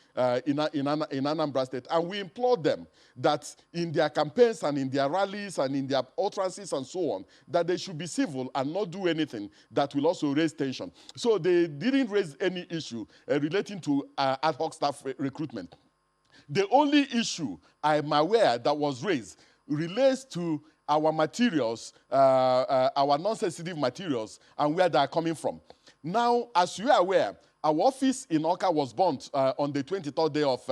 in Anambra State. And we implored them that in their campaigns and in their rallies and in their utterances and so on, that they should be civil and not do anything that will also raise tension. So they didn't raise any issue relating to ad hoc staff recruitment. The only issue I'm aware that was raised relates to our materials, our non-sensitive materials, and where they are coming from. Now, as you are aware, our office in Awka was burnt on the 23rd day of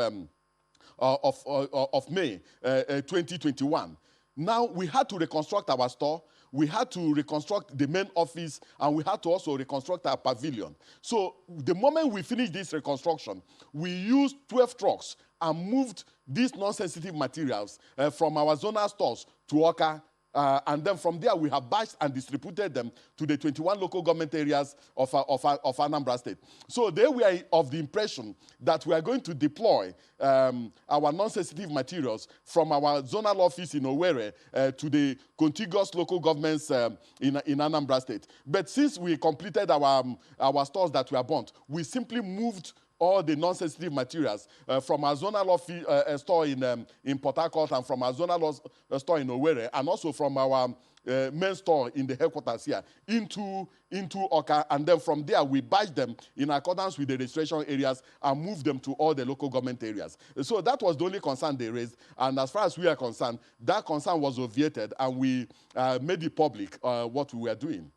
May 2021. Now, we had to reconstruct our store, we had to reconstruct the main office, and we had to also reconstruct our pavilion. So the moment we finished this reconstruction, we used 12 trucks and moved these non-sensitive materials from our zonal stores to Awka. And then from there, we have batched and distributed them to the 21 local government areas of Anambra State. So they were of the impression that we are going to deploy our non-sensitive materials from our zonal office in Owerri to the contiguous local governments in Anambra State. But since we completed our stores that were burnt, we simply moved all the non-sensitive materials from our zonal office store in Port Harcourt and from our zonal store in Owerri, and also from our main store in the headquarters here into Oka, and then from there we batch them in accordance with the registration areas and move them to all the local government areas. So that was the only concern they raised, and as far as we are concerned, that concern was obviated, and we made it public what we were doing.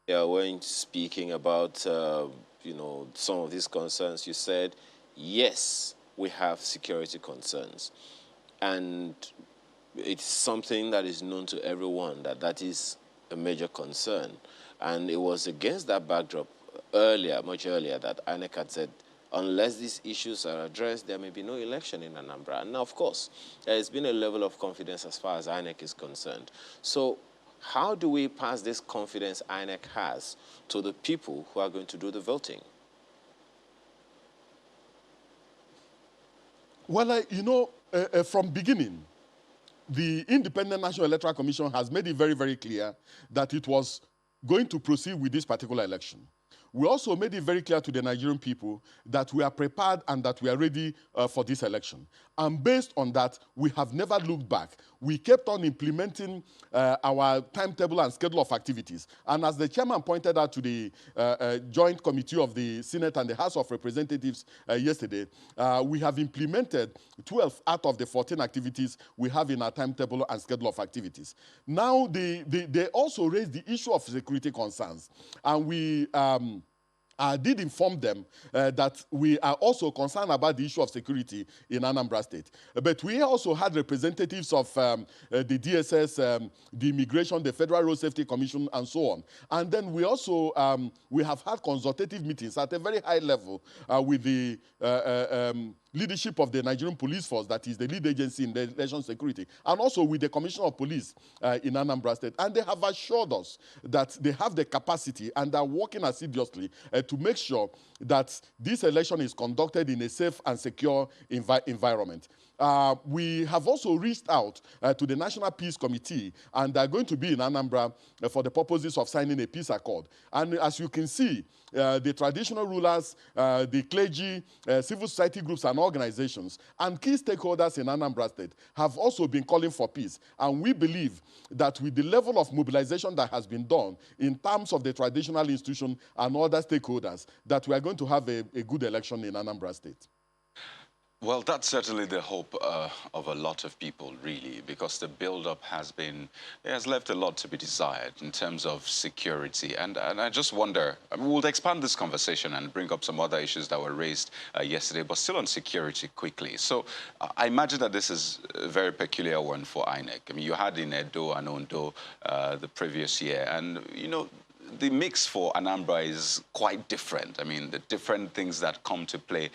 Yeah, when speaking about you know, some of these concerns, you said, yes, we have security concerns, and it's something that is known to everyone that that is a major concern. And it was against that backdrop earlier, much earlier, that INEC had said, unless these issues are addressed, there may be no election in Anambra. And now, of course, there has been a level of confidence as far as INEC is concerned. So how do we pass this confidence INEC has to the people who are going to do the voting? Well, you know, from beginning, the Independent National Electoral Commission has made it very, very clear that it was going to proceed with this particular election. We also made it very clear to the Nigerian people that we are prepared and that we are ready for this election. And based on that, we have never looked back. We kept on implementing our timetable and schedule of activities. And as the chairman pointed out to the joint committee of the Senate and the House of Representatives yesterday, we have implemented 12 out of the 14 activities we have in our timetable and schedule of activities. Now, they also raised the issue of security concerns. And we did inform them that we are also concerned about the issue of security in Anambra State. But we also had representatives of the DSS, the Immigration, the Federal Road Safety Commission, and so on. And then we also we have had consultative meetings at a very high level with the leadership of the Nigerian Police Force, that is the lead agency in the election security, and also with the Commissioner of Police in Anambra State. And they have assured us that they have the capacity and are working assiduously to make sure that this election is conducted in a safe and secure environment. We have also reached out to the National Peace Committee, and they're going to be in Anambra for the purposes of signing a peace accord. And as you can see, the traditional rulers, the clergy, civil society groups and organizations, and key stakeholders in Anambra State have also been calling for peace. And we believe that with the level of mobilization that has been done in terms of the traditional institution and other stakeholders, that we are going to have a good election in Anambra State. Well, that's certainly the hope of a lot of people, really, because the build-up has left a lot to be desired in terms of security. And I just wonder, I mean, we'll expand this conversation and bring up some other issues that were raised yesterday, but still on security quickly. So I imagine that this is a very peculiar one for INEC. I mean, you had in Edo and Ondo the previous year, and, you know, the mix for Anambra is quite different. I mean, the different things that come to play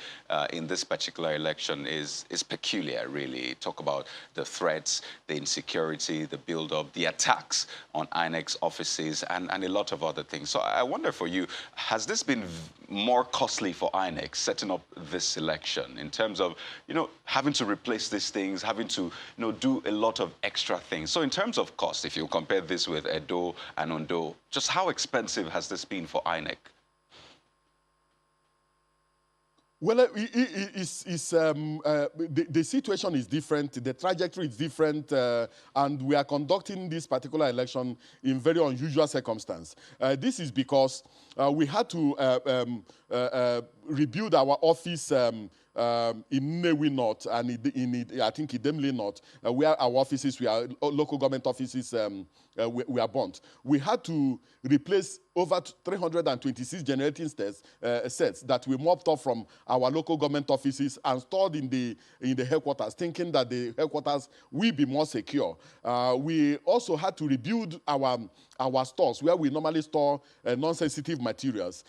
in this particular election is peculiar, really. Talk about the threats, the insecurity, the build-up, the attacks on INEC's offices, and a lot of other things. So I wonder for you, has this been more costly for INEC setting up this election in terms of, you know, having to replace these things, having to, you know, do a lot of extra things? So in terms of cost, if you compare this with Edo and Ondo, just how expensive has this been for INEC? Well, the situation is different, the trajectory is different, and we are conducting this particular election in very unusual circumstance. This is because we had to rebuild our office in Nnewi North and I think Idemili North, where our offices, local government offices, we are burnt. We had to replace over 326 generating sets that we mopped up from our local government offices and stored in the headquarters, thinking that the headquarters will be more secure. We also had to rebuild our stores where we normally store non-sensitive materials,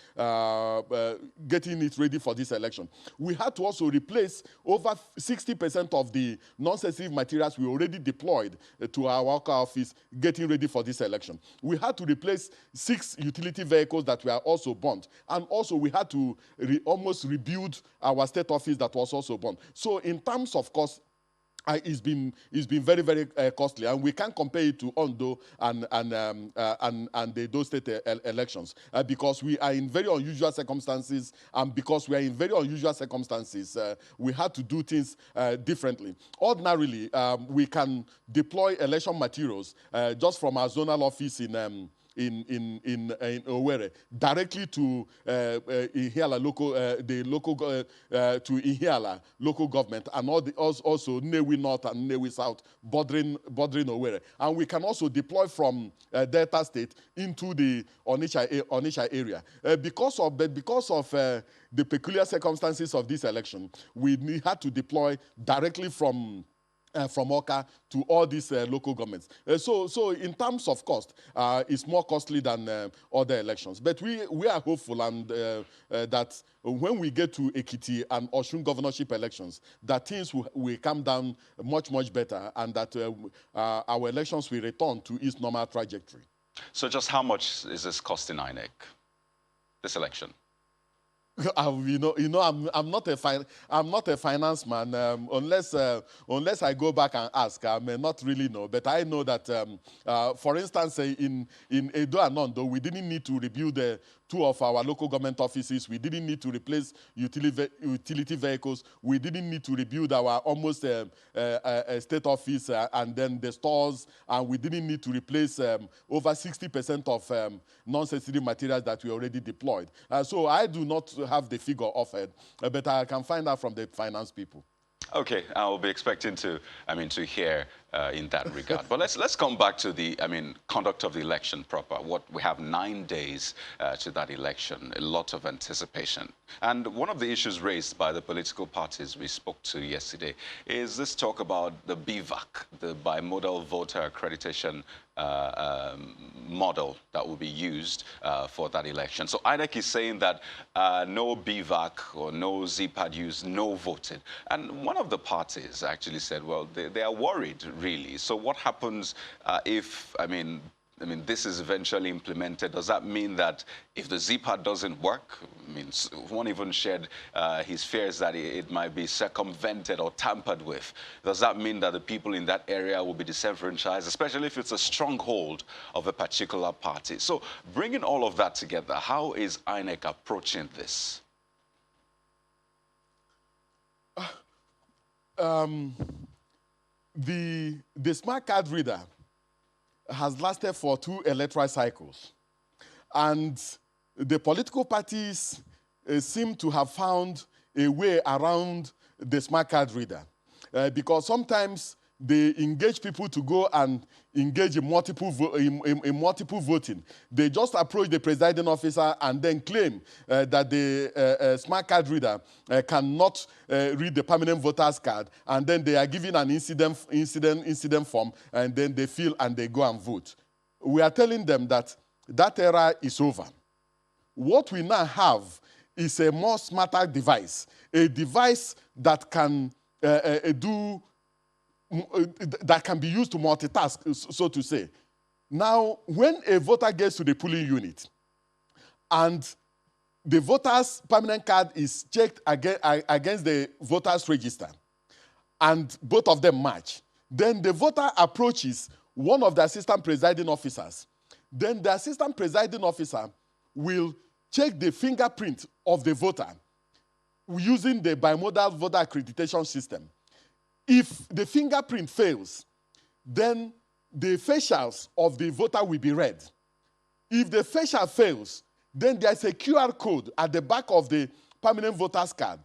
getting it ready for this election. We had to also replace over 60% of the non-sensitive materials we already deployed to our worker office, getting ready for this election. We had to replace 6 utility vehicles that were also burnt. And also we had to almost rebuild our state office that was also burnt. So in terms of cost, it's been very, very costly, and we can't compare it to Ondo and the Edo State elections because we are in very unusual circumstances, and because we are in very unusual circumstances, we had to do things differently. Ordinarily, we can deploy election materials just from our zonal office in Owerri directly to Ihiala to Ihiala local government, and also Nnewi North and Nnewi South bordering Owerri. And we can also deploy from Delta State into the Onitsha area. Because of the peculiar circumstances of this election, we had to deploy directly from Oka to all these local governments. So in terms of cost, it's more costly than other elections. But we are hopeful and that when we get to Ekiti and Osun governorship elections, that things will come down much, much better, and that our elections will return to its normal trajectory. So just how much is this costing INEC, this election? I'm not a finance man. Unless I go back and ask, I may not really know. But I know that, for instance, in Edo and Ondo, we didn't need to rebuild two of our local government offices. We didn't need to replace utility vehicles. We didn't need to rebuild our almost state office and then the stores. And we didn't need to replace over 60% of non-sensitive materials that we already deployed. So I do not have the figure offered, but I can find out from the finance people. Okay, I'll be expecting to hear in that regard. But let's come back to the, conduct of the election proper. We have 9 days to that election, a lot of anticipation. And one of the issues raised by the political parties we spoke to yesterday is this talk about the BVAC, the bimodal voter accreditation model that will be used for that election. So INEC is saying that no BVAC or no ZPAD used, no voted. And one of the parties actually said, well, they are worried, really. So what happens if, this is eventually implemented? Does that mean that if the ZPAD doesn't work, one even shared his fears that it might be circumvented or tampered with? Does that mean that the people in that area will be disenfranchised, especially if it's a stronghold of a particular party? So bringing all of that together, how is INEC approaching this? The smart card reader has lasted for 2 electoral cycles. And the political parties seem to have found a way around the smart card reader. Because sometimes they engage people to go and engage in multiple voting. They just approach the presiding officer and then claim that the smart card reader cannot read the permanent voter's card, and then they are given an incident form, and then they fill and they go and vote. We are telling them that that era is over. What we now have is a more smarter device, a device that can that can be used to multitask, so to say. Now, when a voter gets to the polling unit and the voter's permanent card is checked against the voter's register, and both of them match, then the voter approaches one of the assistant presiding officers. Then the assistant presiding officer will check the fingerprint of the voter using the bimodal voter accreditation system. If the fingerprint fails, then the facials of the voter will be read. If the facial fails, then there's a QR code at the back of the permanent voter's card,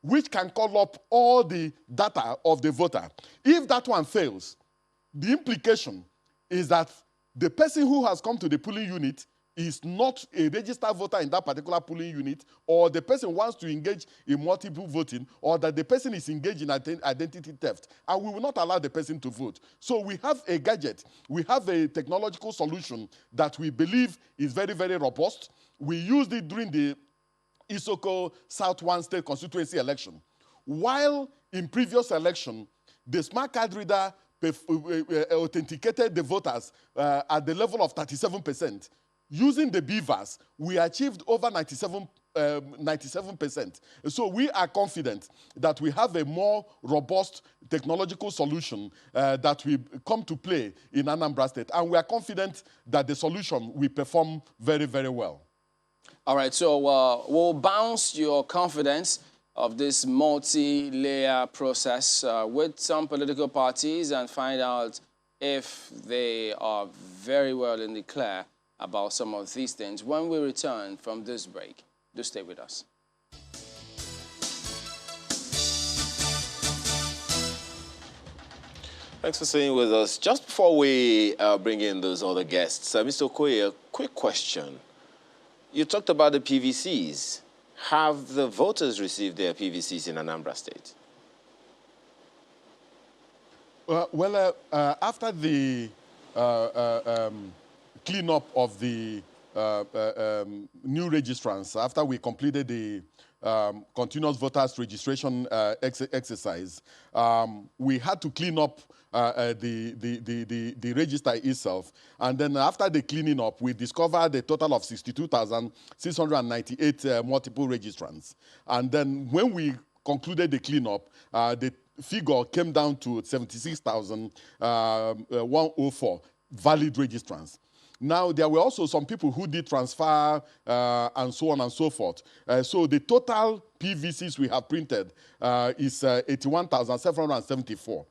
which can call up all the data of the voter. If that one fails, the implication is that the person who has come to the polling unit is not a registered voter in that particular polling unit, or the person wants to engage in multiple voting, or that the person is engaged in identity theft, and we will not allow the person to vote. So we have a gadget, we have a technological solution that we believe is very, very robust. We used it during the Isoko South 1 state constituency election. While in previous election, the smart card reader authenticated the voters at the level of 37%. using the beavers, we achieved over 97%. So we are confident that we have a more robust technological solution that will come to play in Anambra State. And we are confident that the solution will perform very, very well. All right, so we'll bounce your confidence of this multi-layer process with some political parties and find out if they are very well in the clear about some of these things when we return from this break. Do stay with us. Thanks for staying with us. Just before we bring in those other guests, Mr. Okoye, a quick question. You talked about the PVCs. Have the voters received their PVCs in Anambra State? After the cleanup of the new registrants, after we completed the continuous voters registration exercise, we had to clean up the register itself. And then after the cleaning up, we discovered a total of 62,698 multiple registrants. And then when we concluded the cleanup, the figure came down to 76,104 valid registrants. Now, there were also some people who did transfer and so on and so forth. So the total PVCs we have printed is 81,774.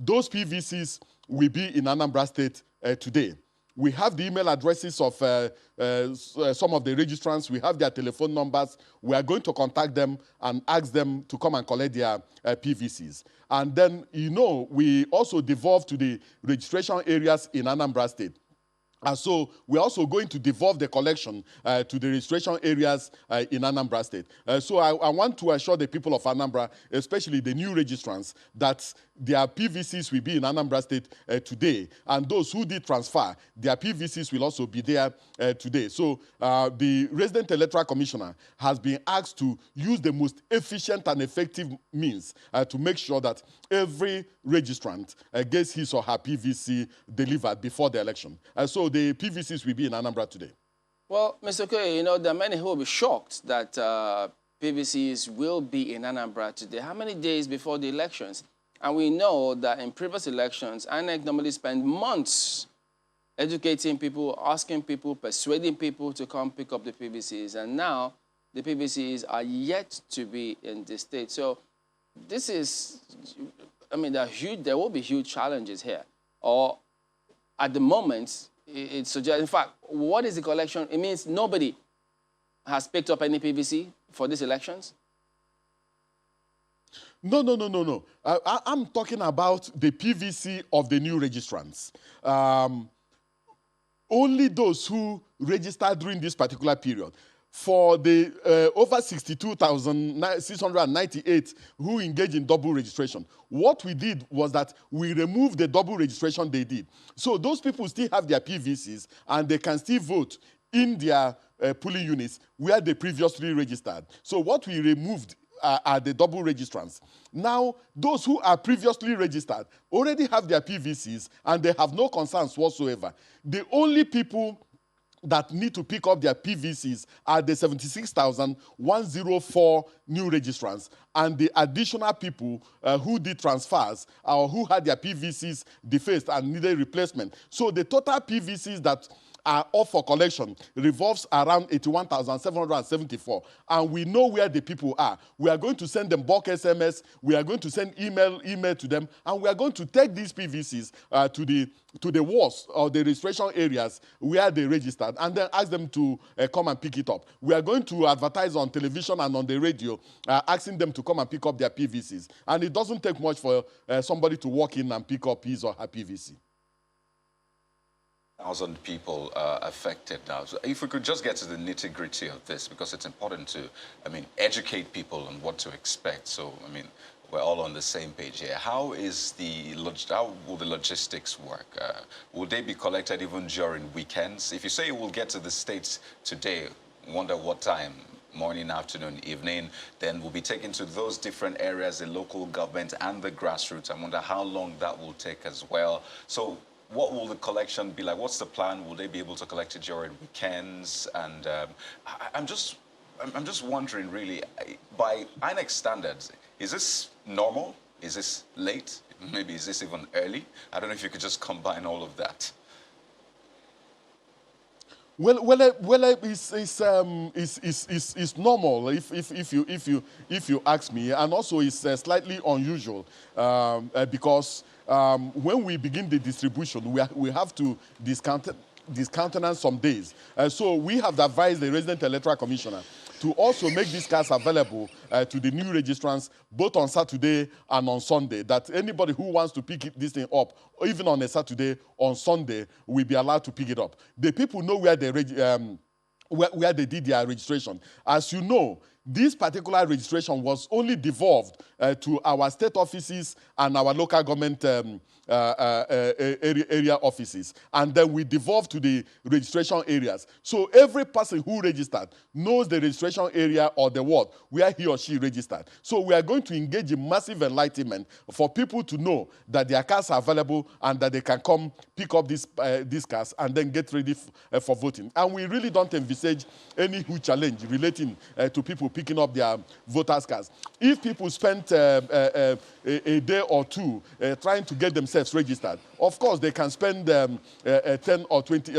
Those PVCs will be in Anambra State today. We have the email addresses of some of the registrants. We have their telephone numbers. We are going to contact them and ask them to come and collect their PVCs. And then, we also devolve to the registration areas in Anambra State. And so we're also going to devolve the collection to the registration areas in Anambra State. So I want to assure the people of Anambra, especially the new registrants, that their PVCs will be in Anambra State today. And those who did transfer, their PVCs will also be there today. So the Resident Electoral Commissioner has been asked to use the most efficient and effective means to make sure that every registrant gets his or her PVC delivered before the election. So the PVCs will be in Anambra today. Well, Mr. Okoye, there are many who will be shocked that PVCs will be in Anambra today. How many days before the elections? And we know that in previous elections, INEC normally spent months educating people, asking people, persuading people to come pick up the PVCs. And now the PVCs are yet to be in the state. So this is, there will be huge challenges here. Or at the moment, it suggests, in fact, what is the collection? It means nobody has picked up any PVC for these elections? No. I'm talking about the PVC of the new registrants. Only those who registered during this particular period. For the over 62,698 who engaged in double registration, what we did was that we removed the double registration they did. So those people still have their PVCs and they can still vote in their polling units where they previously registered. So what we removed are the double registrants. Now, those who are previously registered already have their PVCs and they have no concerns whatsoever. The only people that need to pick up their PVCs are the 76,104 new registrants and the additional people who did transfers or who had their PVCs defaced and needed replacement. So the total PVCs that are up for collection revolves around 81,774. And we know where the people are. We are going to send them bulk SMS. We are going to send email to them. And we are going to take these PVCs to the wards or the registration areas where they registered and then ask them to come and pick it up. We are going to advertise on television and on the radio asking them to come and pick up their PVCs. And it doesn't take much for somebody to walk in and pick up his or her PVC. 1,000 people affected now. So if we could just get to the nitty-gritty of this, because it's important to, educate people on what to expect. So, we're all on the same page here. How will the logistics work? Will they be collected even during weekends? If you say we'll get to the States today, wonder what time? Morning, afternoon, evening, then we'll be taken to those different areas, the local government and the grassroots. I wonder how long that will take as well. So what will the collection be like? What's the plan? Will they be able to collect it during weekends? And I'm just wondering, really, by INEC standards, is this normal? Is this late? Maybe is this even early? I don't know if you could just combine all of that. It's normal if you ask me, and also it's slightly unusual because when we begin the distribution, we have to discountenance some days. So we have advised the resident electoral commissioner to also make these cards available to the new registrants both on Saturday and on Sunday, that anybody who wants to pick this thing up, even on a Saturday, on Sunday, will be allowed to pick it up. The people know where they did their registration. As you know, this particular registration was only devolved to our state offices and our local government area offices. And then we devolved to the registration areas. So every person who registered knows the registration area or the ward where he or she registered. So we are going to engage in massive enlightenment for people to know that their cards are available and that they can come pick up these cards and then get ready for voting. And we really don't envisage any huge challenge relating to people picking up their voters' cards. If people spent a day or two trying to get themselves registered, of course they can spend 10 or 20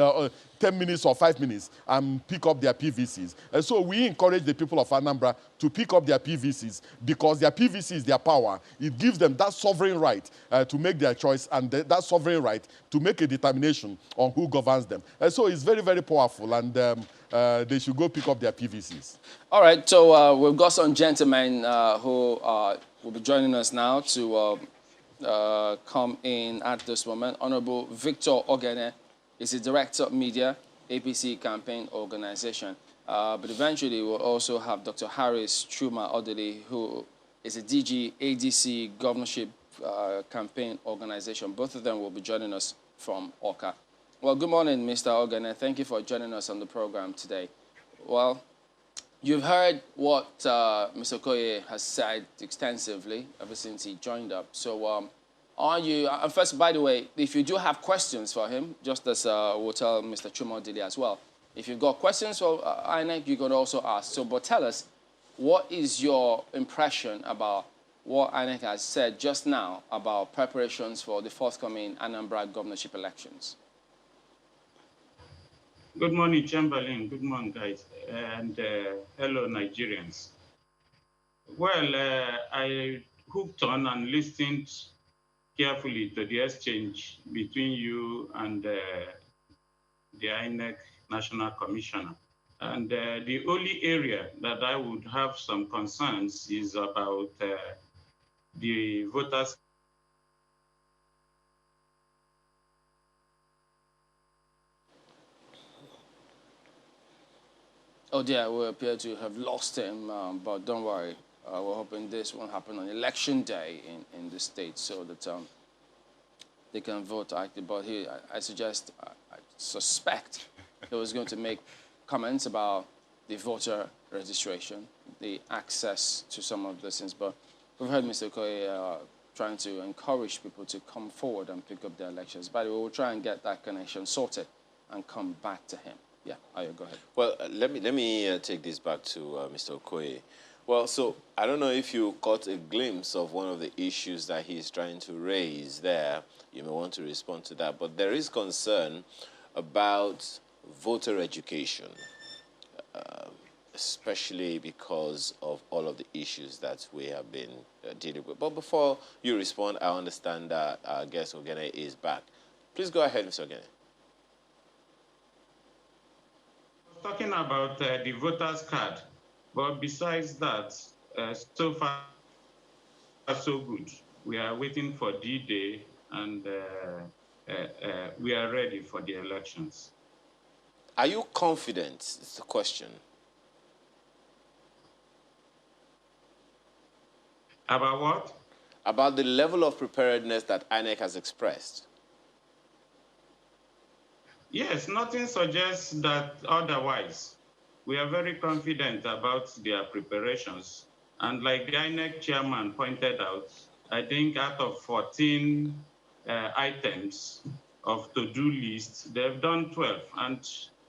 10 minutes or 5 minutes and pick up their PVCs. And so we encourage the people of Anambra to pick up their PVCs because their PVC is their power. It gives them that sovereign right to make their choice and that sovereign right to make a determination on who governs them. And so it's very, very powerful, and they should go pick up their PVCs. All right, so we've got some gentlemen who will be joining us now to come in at this moment. Honorable Victor Ogene is the Director of Media, APC Campaign Organization. But eventually we'll also have Dr. Harris Chuma Odili, who is a DG ADC Governorship Campaign Organization. Both of them will be joining us from Oka. Well, good morning, Mr. Ogene. Thank you for joining us on the program today. Well, you've heard what Mr. Okoye has said extensively ever since he joined up. So are you, first, by the way, if you do have questions for him, just as we'll tell Mr. Chumodili as well, if you've got questions for INEC, you can also ask. So, but tell us, what is your impression about what INEC has said just now about preparations for the forthcoming Anambra governorship elections? Good morning, Chamberlain. Good morning, guys. And hello, Nigerians. Well, I hooked on and listened carefully to the exchange between you and the INEC National Commissioner. And the only area that I would have some concerns is about the voters. Oh dear, we appear to have lost him, but don't worry. We're hoping this won't happen on election day in the state so that they can vote actively. But I suspect he was going to make comments about the voter registration, the access to some of the things. But we've heard Mr. Okoye trying to encourage people to come forward and pick up their elections. By the way, we'll try and get that connection sorted and come back to him. Yeah, Ayo, go ahead. Well, let me take this back to Mr. Okoye. Well, so I don't know if you caught a glimpse of one of the issues that he's trying to raise there. You may want to respond to that. But there is concern about voter education, especially because of all of the issues that we have been dealing with. But before you respond, I understand that our guest Ogene is back. Please go ahead, Mr. Ogene. Talking about the voters' card, but besides that, so far so good. We are waiting for D-Day, and we are ready for the elections. Are you confident? It's the question. About what? About the level of preparedness that INEC has expressed. Yes, nothing suggests that otherwise. We are very confident about their preparations. And like the INEC chairman pointed out, I think out of 14 items, of to-do lists, they've done 12, and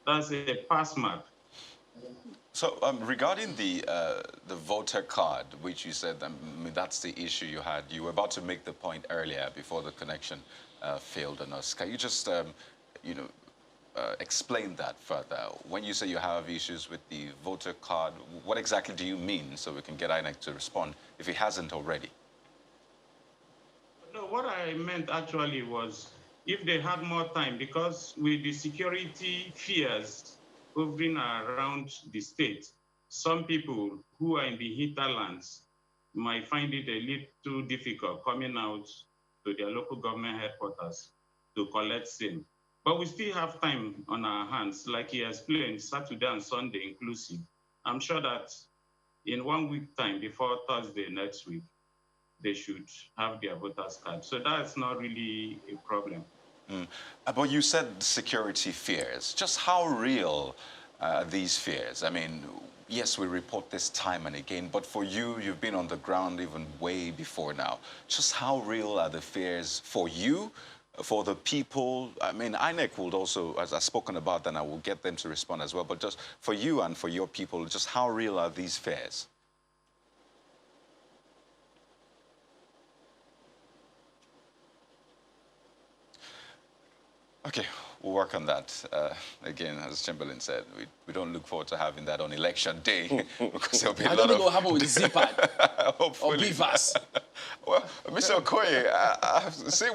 that's a pass mark. So regarding the voter card, which you said, I mean, that's the issue you had. You were about to make the point earlier before the connection failed on us. Can you just, you know, explain that further? When you say you have issues with the voter card, what exactly do you mean, so we can get INEC to respond if it hasn't already? No, what I meant actually was if they had more time, because with the security fears hovering around the state, some people who are in the hinterlands might find it a little difficult coming out to their local government headquarters to collect SIM. But we still have time on our hands, like he explained, Saturday and Sunday inclusive. I'm sure that in 1 week time, before Thursday next week, they should have their voters card. So that's not really a problem. But you said security fears. Just how real are these fears? I mean, yes, we report this time and again, but for you, you've been on the ground even way before now. Just how real are the fears for you, for the people? I mean, INEC would also, as I've spoken about, then I will get them to respond as well, but just for you and for your people, just how real are these fears? Okay, we'll work on that. Again, as Chamberlain said, we don't look forward to having that on election day because there'll be a lot of... I don't know what happened with the ZPAD or Hopefully. BVAS. Well, Mr. Okoye,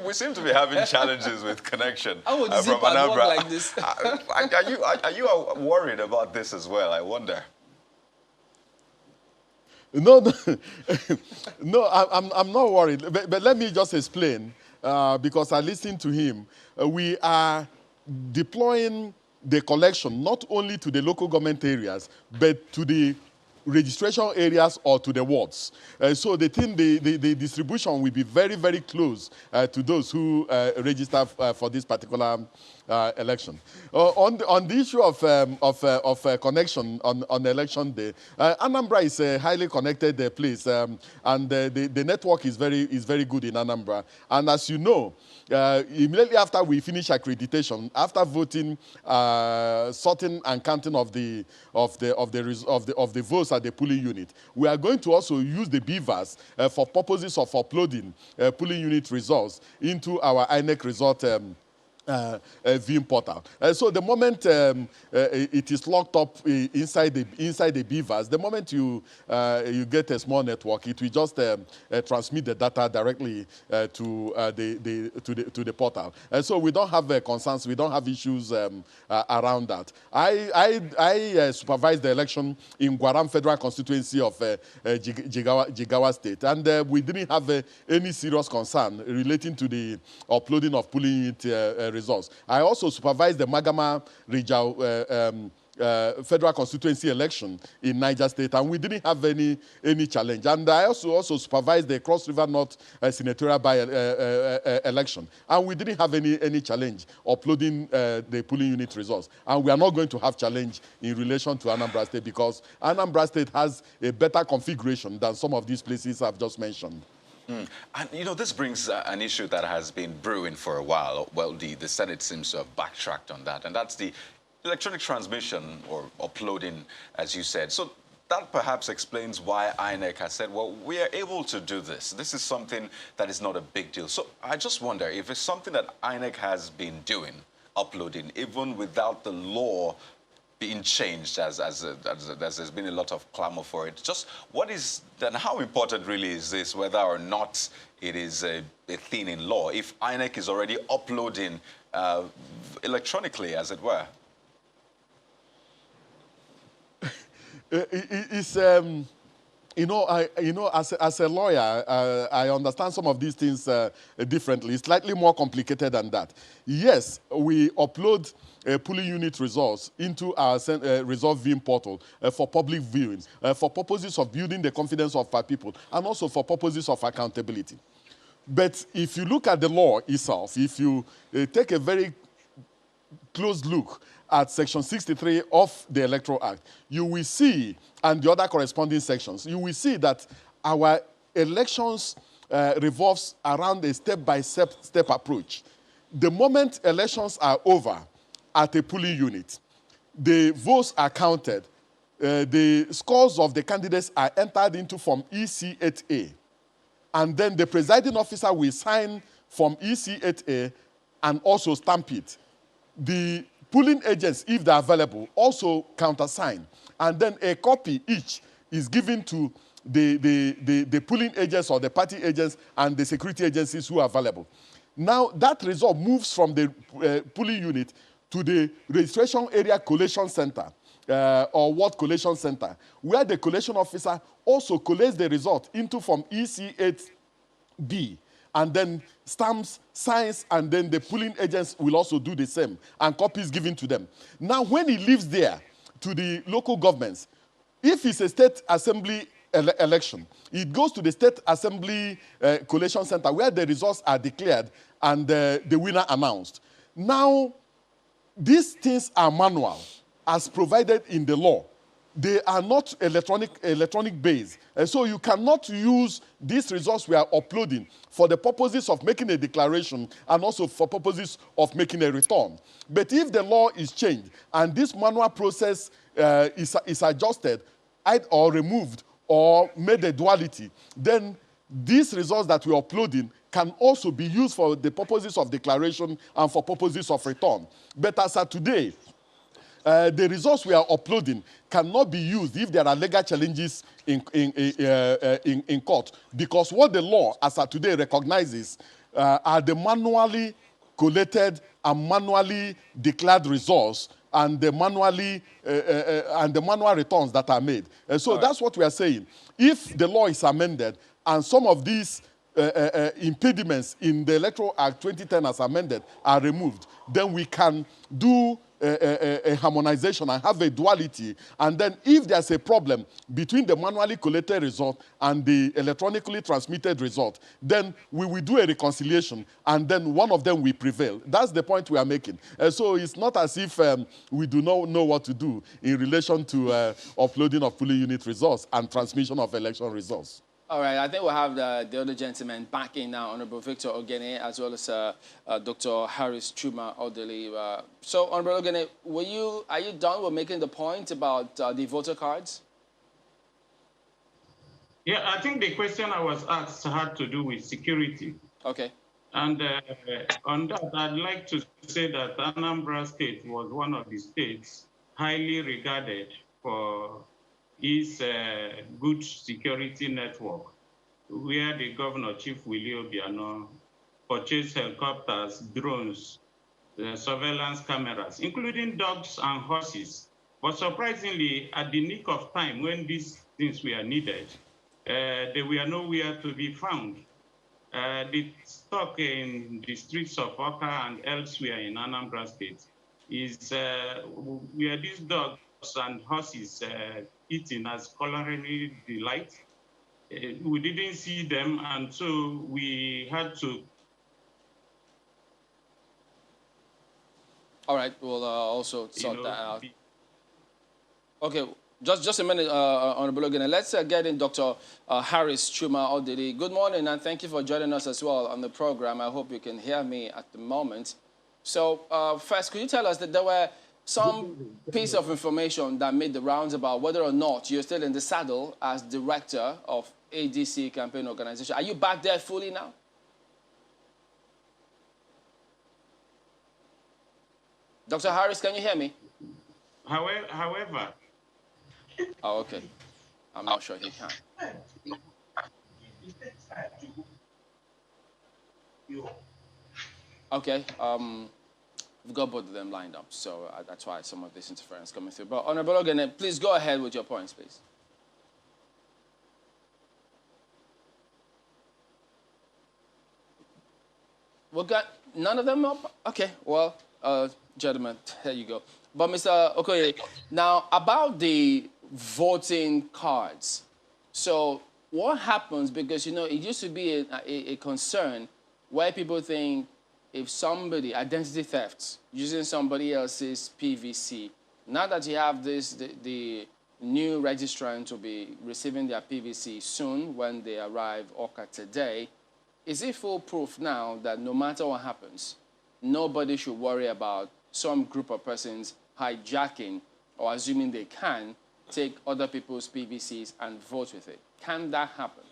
we seem to be having challenges with connection How would the from ZPAD Anambra. work like this? Are you worried about this as well? I wonder. No, no, I'm not worried. But let me just explain, because I listened to him. We are deploying the collection not only to the local government areas, but to the registration areas or to the wards. So the distribution will be very, very close to those who register for this particular election. On the issue of connection on election day, Anambra is a highly connected place, and the network is very good in Anambra. And as you know, immediately after we finish accreditation, after voting, sorting and counting of the votes at the polling unit, we are going to also use the BVAS for purposes of uploading polling unit results into our INEC result Vim portal. So the moment it is locked up inside the BVAS, the moment you get a small network, it will just transmit the data directly to the portal. So we don't have concerns, we don't have issues around that. I supervised the election in Gwaram Federal Constituency of Jigawa State, and we didn't have any serious concern relating to the uploading of polling unit results. I also supervised the Magama Rijau Federal Constituency election in Niger State, and we didn't have any challenge. And I also supervised the Cross River North senatorial election, and we didn't have any challenge uploading the polling unit results. And we are not going to have challenge in relation to Anambra State, because Anambra State has a better configuration than some of these places I've just mentioned. And, you know, this brings an issue that has been brewing for a while. Well, the Senate seems to have backtracked on that, and that's the electronic transmission or uploading, as you said. So that perhaps explains why INEC has said, well, we are able to do this. This is something that is not a big deal. So I just wonder if it's something that INEC has been doing, uploading, even without the law being changed, as there's been a lot of clamor for it. Just what is, then how important really is this, whether or not it is a thing in law, if INEC is already uploading electronically, as it were? It's as a lawyer, I understand some of these things differently. It's slightly more complicated than that. Yes, we upload polling unit results into our result Vim portal for public viewing, for purposes of building the confidence of our people, and also for purposes of accountability. But if you look at the law itself, if you take a very close look at Section 63 of the Electoral Act, you will see, and the other corresponding sections, you will see that our elections revolves around a step-by-step approach. the moment elections are over at a polling unit, the votes are counted, the scores of the candidates are entered into Form EC8A, and then the presiding officer will sign Form EC8A and also stamp it. The polling agents, if they're available, also countersign, and then a copy each is given to the polling agents or the party agents and the security agencies who are available. Now, that result moves from the polling unit to the registration area collation center, or ward collation center, where the collation officer also collates the result into Form EC8B, and then stamps, signs, and then the polling agents will also do the same, and copies given to them. Now, when he leaves there to the local governments, if it's a state assembly election, it goes to the state assembly collation center where the results are declared and the winner announced. Now, these things are manual as provided in the law. They are not electronic based. And so you cannot use these results we are uploading for the purposes of making a declaration and also for purposes of making a return. But if the law is changed and this manual process is adjusted or removed or made a duality, then these results that we're uploading can also be used for the purposes of declaration and for purposes of return. But as of today, the results we are uploading cannot be used if there are legal challenges in court, because what the law as of today recognizes are the manually collated and manually declared results and the manual returns that are made. And so that's what we are saying. If the law is amended and some of these impediments in the Electoral Act 2010 as amended are removed, then we can do a harmonization and have a duality. And then if there's a problem between the manually collated result and the electronically transmitted result, then we will do a reconciliation and then one of them will prevail. That's the point we are making. So it's not as if we do not know what to do in relation to uploading of polling unit results and transmission of election results. All right, I think we'll have the other gentleman back in now, Honorable Victor Ogene, as well as Dr. Harris Chuma Odili. So, Honorable Ogene, are you done with making the point about the voter cards? Yeah, I think the question I was asked had to do with security. Okay. And on that, I'd like to say that Anambra State was one of the states highly regarded for its good security network, where the Governor, Chief Willie Obiano, purchased helicopters, drones, surveillance cameras, including dogs and horses. But surprisingly, at the nick of time, when these things were needed, they were nowhere to be found. The stock in the streets of Oka and elsewhere in Anambra State is where these dogs and horses eating as culinary delight. We didn't see them, and so we had to. All right, we'll also sort that out. Okay, just a minute, Honorable Ogene. Let's get in Dr. Harris Chuma Odili. Good morning, and thank you for joining us as well on the program. I hope you can hear me at the moment. So first, could you tell us that there were some piece of information that made the rounds about whether or not you're still in the saddle as director of ADC campaign organization? Are you back there fully now? Dr. Harris, can you hear me? However. Oh, okay. I'm not sure he can. Okay. We've got both of them lined up, so that's why some of this interference coming through. But Honorable Ogene, please go ahead with your points, please. We got none of them up? Okay, well, gentlemen, there you go. But Mr. Okoye, now about the voting cards. So what happens, because, you know, it used to be a concern where people think if somebody, identity theft, using somebody else's PVC, now that you have this, the new registrant will be receiving their PVC soon when they arrive Oka today, is it foolproof now that no matter what happens, nobody should worry about some group of persons hijacking or assuming they can take other people's PVCs and vote with it. Can that happen?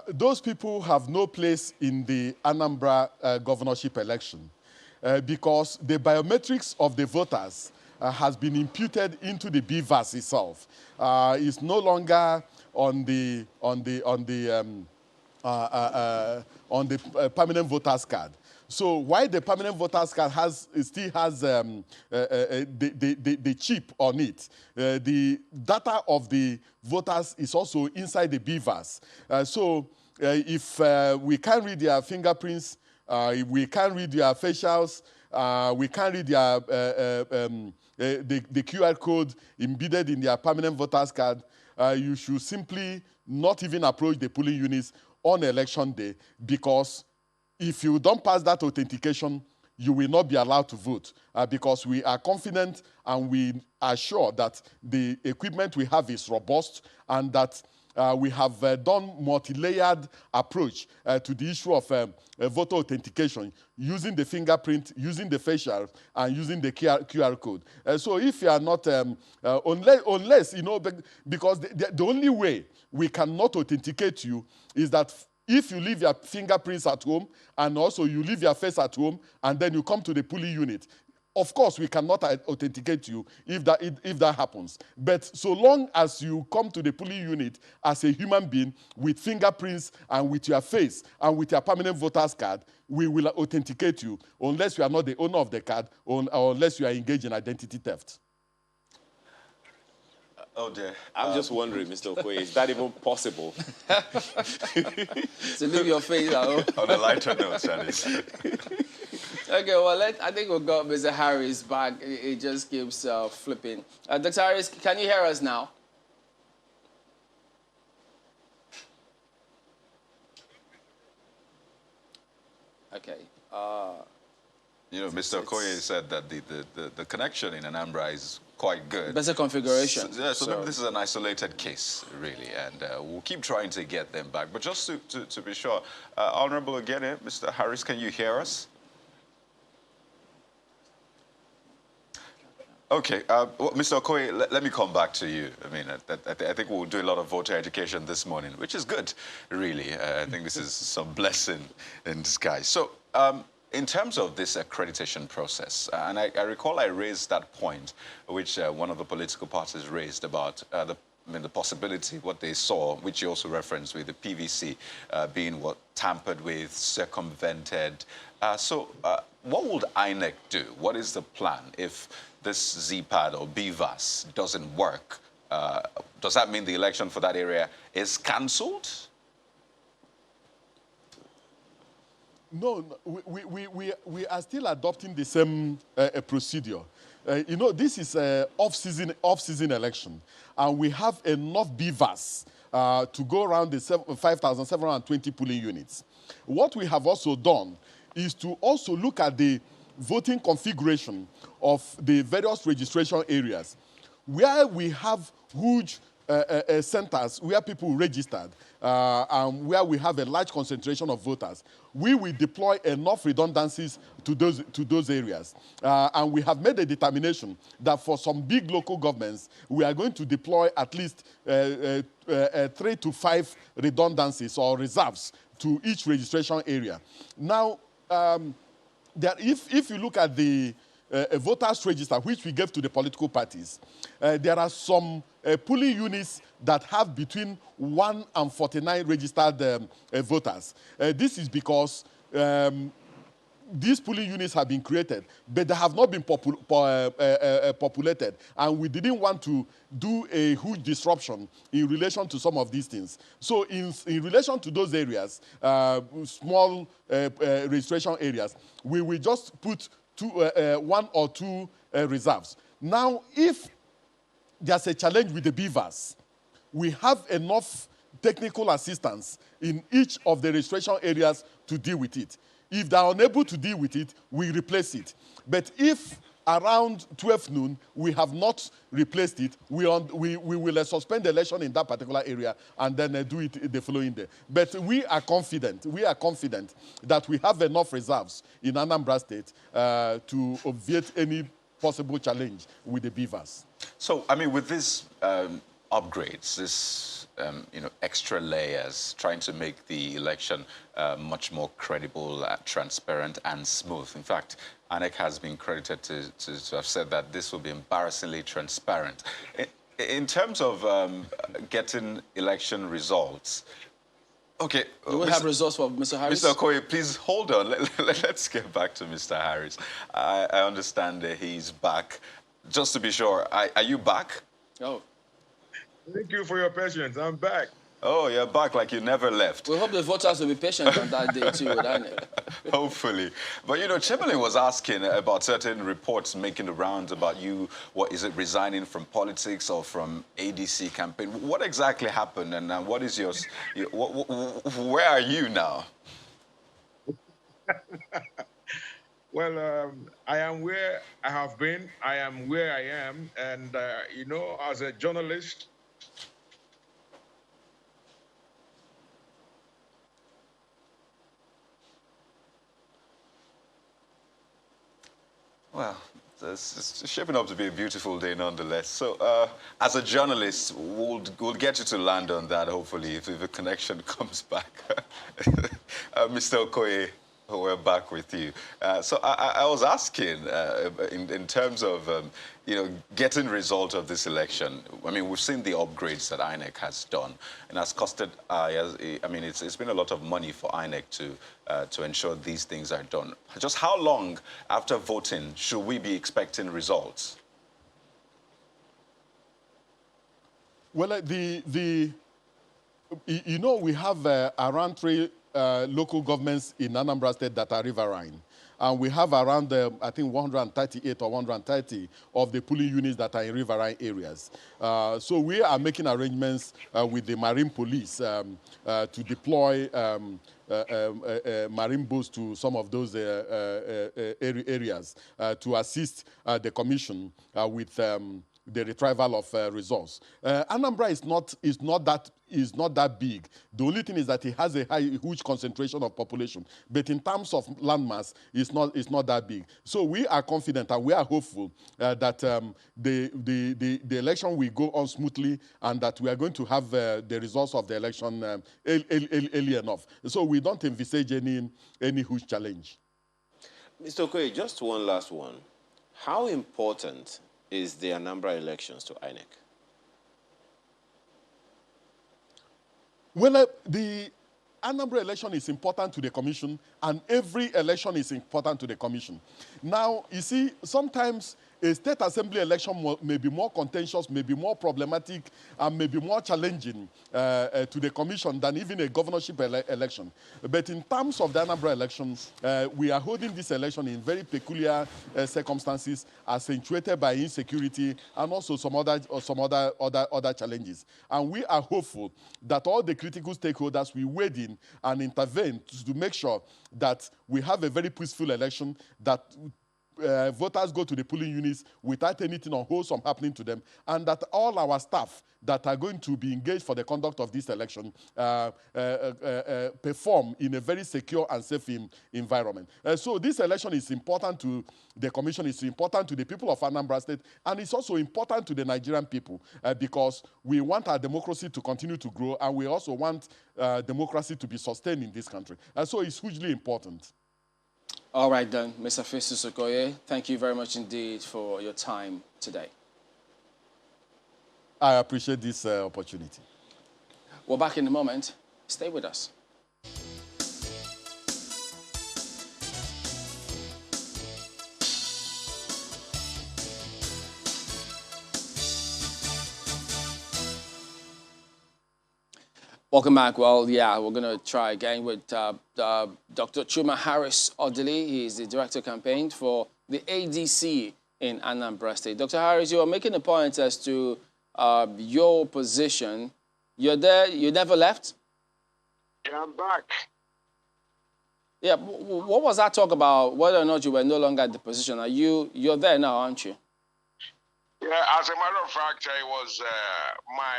Those people have no place in the Anambra governorship election because the biometrics of the voters has been imputed into the BVAS itself. It's no longer on the permanent voters card. So while the permanent voters card still has the chip on it, the data of the voters is also inside the BVAS. So if we can't read their fingerprints, if we can't read their facials, we can't read their, the QR code embedded in their permanent voters card, you should simply not even approach the polling units on election day, because if you don't pass that authentication, you will not be allowed to vote, because we are confident and we are sure that the equipment we have is robust and that we have done multi-layered approach to the issue of voter authentication, using the fingerprint, using the facial, and using the QR code. So if you are not, unless, you know, because the only way we cannot authenticate you is that if you leave your fingerprints at home and also you leave your face at home and then you come to the polling unit, of course we cannot authenticate you if that happens. But so long as you come to the polling unit as a human being with fingerprints and with your face and with your permanent voter's card, we will authenticate you unless you are not the owner of the card or unless you are engaged in identity theft. Oh dear. I'm just wondering, Mr. Okoye, is that even possible? So leave your face at home. On a lighter note, Alice. Okay, well, I think we've got Mr. Harris back. It just keeps flipping. Dr. Harris, can you hear us now? Okay. You know, Mr. Okoye said that the connection in Anambra is quite good. Better configuration. So maybe this is an isolated case, really, and we'll keep trying to get them back. But just to be sure, Honorable again, Mr. Harris, can you hear us? Okay, well, Mr. Okoye, let me come back to you. I mean, I think we'll do a lot of voter education this morning, which is good, really. I think this is some blessing in disguise. So, in terms of this accreditation process, and I recall I raised that point, which one of the political parties raised about the possibility, what they saw, which you also referenced with the PVC being tampered with, circumvented. So what would INEC do? What is the plan if this ZPAD or BVAS doesn't work? Does that mean the election for that area is cancelled? No, we are still adopting the same procedure. You know, this is an off-season election, and we have enough BVAS to go around the 5,720 polling units. What we have also done is to also look at the voting configuration of the various registration areas, where we have huge centers where people registered and where we have a large concentration of voters. We will deploy enough redundancies to those areas. And we have made a determination that for some big local governments, we are going to deploy at least 3 to 5 redundancies or reserves to each registration area. Now, if you look at the voters register, which we gave to the political parties, there are some polling units that have between 1 and 49 registered voters. This is because these polling units have been created, but they have not been populated, and we didn't want to do a huge disruption in relation to some of these things. So in relation to those areas, small registration areas, we will just put 1 or 2 reserves. Now, if there's a challenge with the BVAS, we have enough technical assistance in each of the registration areas to deal with it. If they are unable to deal with it, we replace it. But if around 12 noon, we have not replaced it. We will suspend the election in that particular area and then do it the following day. But we are confident that we have enough reserves in Anambra State to obviate any possible challenge with the beavers. So, I mean, with these upgrades, this extra layers, trying to make the election much more credible, transparent, and smooth. In fact, INEC has been credited to have said that this will be embarrassingly transparent. In terms of getting election results, okay. Do we have results for Mr. Harris? Mr. Okoye, please hold on. Let's get back to Mr. Harris. I understand that he's back. Just to be sure, are you back? Oh. Thank you for your patience. I'm back. Oh, you're back like you never left. We hope the voters will be patient on that day too, with INEC. Hopefully. But, you know, Chamberlain was asking about certain reports making the rounds about you, what is it, resigning from politics or from ADC campaign? What exactly happened, and what is your, where are you now? Well, I am where I have been. I am where I am. And, you know, as a journalist, well, it's shaping up to be a beautiful day nonetheless. So, as a journalist, we'll get you to land on that, hopefully, if the connection comes back. Mr. Okoye, we're back with you. So I was asking, in terms of, you know, getting result of this election. I mean, we've seen the upgrades that INEC has done, and has costed, I mean, it's been a lot of money for INEC to ensure these things are done. Just how long after voting should we be expecting results? Well, you know, we have around 3 local governments in Anambra State that are riverine. And we have around, I think, 138 or 130 of the polling units that are in riverine areas. So we are making arrangements with the Marine Police to deploy marine boats to some of those areas to assist the Commission with the retrieval of results. Anambra is not that big. The only thing is that it has a huge concentration of population. But in terms of landmass, it's not that big. So we are confident and we are hopeful that the election will go on smoothly and that we are going to have the results of the election early enough. So we don't envisage any huge challenge. Mr. Okoye, just one last one. How important is the Anambra elections to INEC? Well, the Anambra election is important to the Commission, and every election is important to the Commission. Now, you see, sometimes a state assembly election may be more contentious, may be more problematic, and may be more challenging to the Commission than even a governorship election. But in terms of the Anambra election, we are holding this election in very peculiar circumstances, accentuated by insecurity and also some other challenges. And we are hopeful that all the critical stakeholders will wade in and intervene to make sure that we have a very peaceful election, that voters go to the polling units without anything unwholesome happening to them, and that all our staff that are going to be engaged for the conduct of this election perform in a very secure and safe environment. So this election is important to the Commission, it's important to the people of Anambra State, and it's also important to the Nigerian people because we want our democracy to continue to grow, and we also want democracy to be sustained in this country. So it's hugely important. All right, then, Mr. Festus Okoye, thank you very much indeed for your time today. I appreciate this opportunity. We're back in a moment. Stay with us. Welcome back. Well, yeah, we're going to try again with Dr. Chuma Harris Odili. He's the Director of Campaign for the ADC in Anambra State. Dr. Harris, you are making a point as to your position. You're there, you never left? Yeah, I'm back. Yeah, what was that talk about, whether or not you were no longer at the position? You're there now, aren't you? Yeah, as a matter of fact, I was my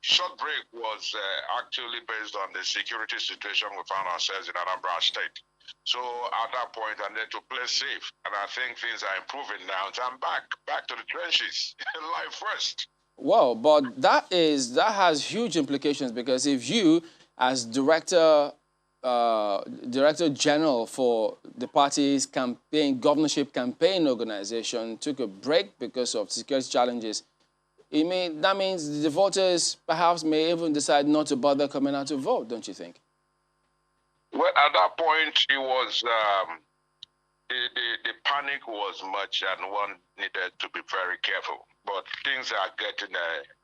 short break was actually based on the security situation we found ourselves in Anambra State. So at that point, I needed to play safe, and I think things are improving now. So I'm back to the trenches, life first. Well, but that has huge implications, because if you, as director general for the party's governorship campaign organization, took a break because of security challenges, that means the voters perhaps may even decide not to bother coming out to vote, don't you think? Well, at that point, it was the panic was much, and one needed to be very careful. But things are getting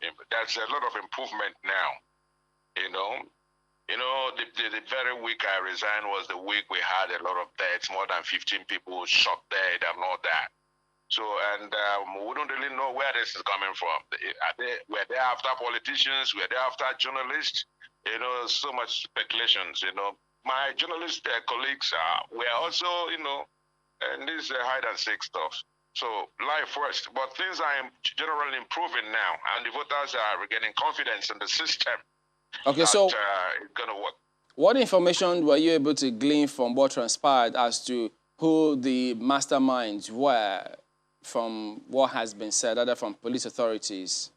there's a lot of improvement now. The very week I resigned was the week we had a lot of deaths, more than 15 people shot dead and all that. So, and we don't really know where this is coming from. Were they after politicians? Were they after journalists? So much speculations. My journalist colleagues were also, in this hide and seek stuff. So life first, but things are generally improving now, and the voters are regaining confidence in the system. Okay, so it's gonna work. What information were you able to glean from what transpired as to who the masterminds were, from what has been said, either from police authorities?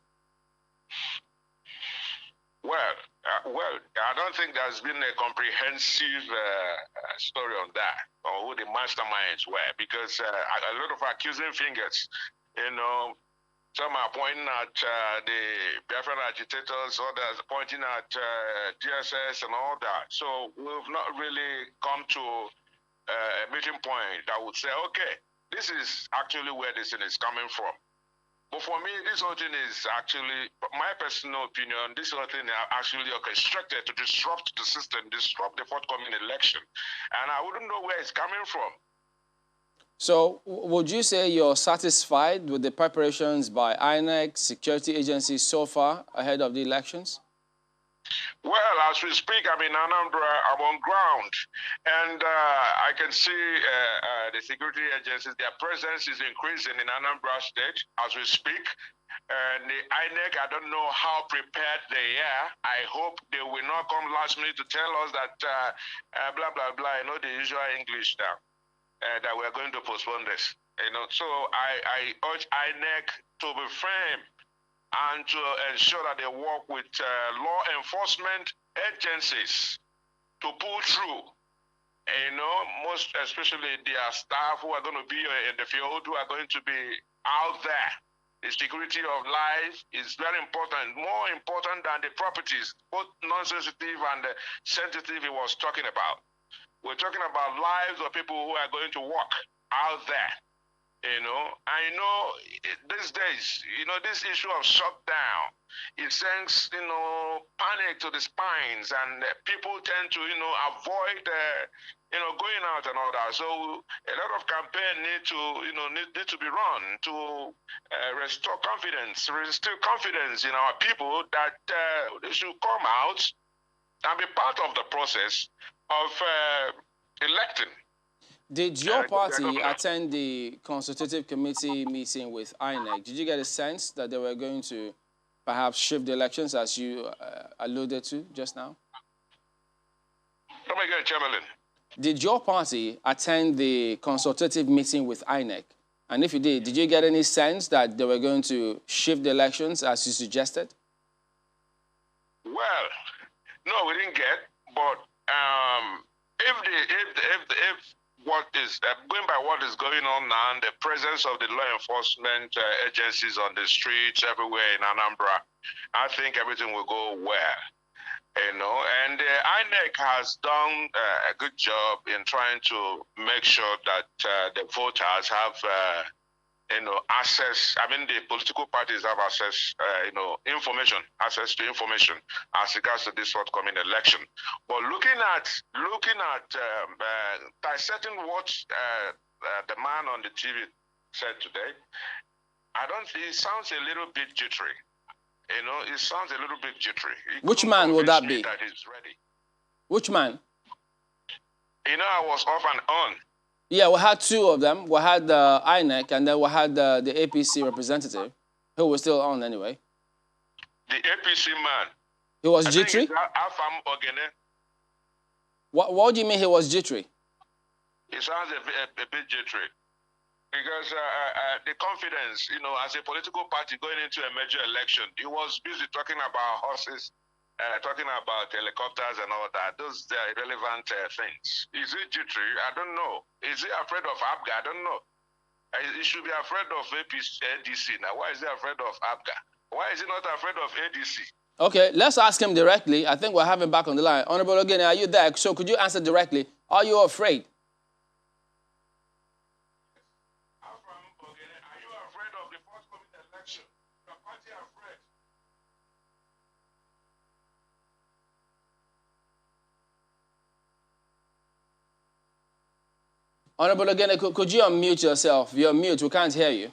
Well, I don't think there's been a comprehensive story on that, or who the masterminds were, because a lot of accusing fingers, some are pointing at the Biafran agitators, others pointing at DSS and all that. So we've not really come to a meeting point that would say, okay, this is actually where this thing is coming from. But for me, this whole thing is actually, my personal opinion, this whole thing is actually orchestrated to disrupt the system, disrupt the forthcoming election. And I wouldn't know where it's coming from. So would you say you're satisfied with the preparations by INEC, security agencies so far ahead of the elections? Well, as we speak, I'm in Anambra, I'm on ground, and I can see the security agencies, their presence is increasing in Anambra State as we speak. And the INEC, I don't know how prepared they are. I hope they will not come last minute to tell us that blah, blah, blah, the usual English now, that we're going to postpone this. So I urge INEC to be firm and to ensure that they work with law enforcement agencies to pull through. Most especially their staff who are going to be in the field, who are going to be out there. The security of life is very important, more important than the properties, both non-sensitive and sensitive he was talking about. We're talking about lives of people who are going to work out there. I know these days, this issue of shutdown, it sends, panic to the spines, and people tend to, avoid, going out and all that. So a lot of campaign need to be run to restore confidence, restore confidence in our people that they should come out and be part of the process of electing. Did your party attend the consultative committee meeting with INEC? Did you get a sense that they were going to perhaps shift the elections, as you alluded to just now? Come again, Chamberlain. Did your party attend the consultative meeting with INEC? And if you did you get any sense that they were going to shift the elections, as you suggested? Well, no, we didn't get. But if what is going by what is going on now, and the presence of the law enforcement agencies on the streets everywhere in Anambra, I think everything will go well. And INEC has done a good job in trying to make sure that the voters have access. I mean, the political parties have access, access to information as regards to this forthcoming election. But looking at dissecting what the man on the TV said today, it sounds a little bit jittery. It sounds a little bit jittery. Which man will that be? That is ready. Which man? You know, I was off and on. Yeah, we had two of them. We had the INEC, and then we had the APC representative, who was still on anyway. The APC man. He was I think jittery? it's Afam Ogene. What do you mean he was jittery? It sounds a bit jittery. Because the confidence, you know, as a political party going into a major election, he was busy talking about horses, talking about helicopters and all that. Those are irrelevant things. Is he jittery? I don't know. Is he afraid of ABGA? I don't know. He should be afraid of ADC. Now, why is he afraid of ABGA? Why is he not afraid of ADC? Okay, let's ask him directly. I think we'll have him back on the line. Honorable Ogene, are you there? So could you answer directly? Are you afraid? Are you afraid of the forthcoming election? Your party afraid? Honorable Ogene, could you unmute yourself? You're mute. We can't hear you.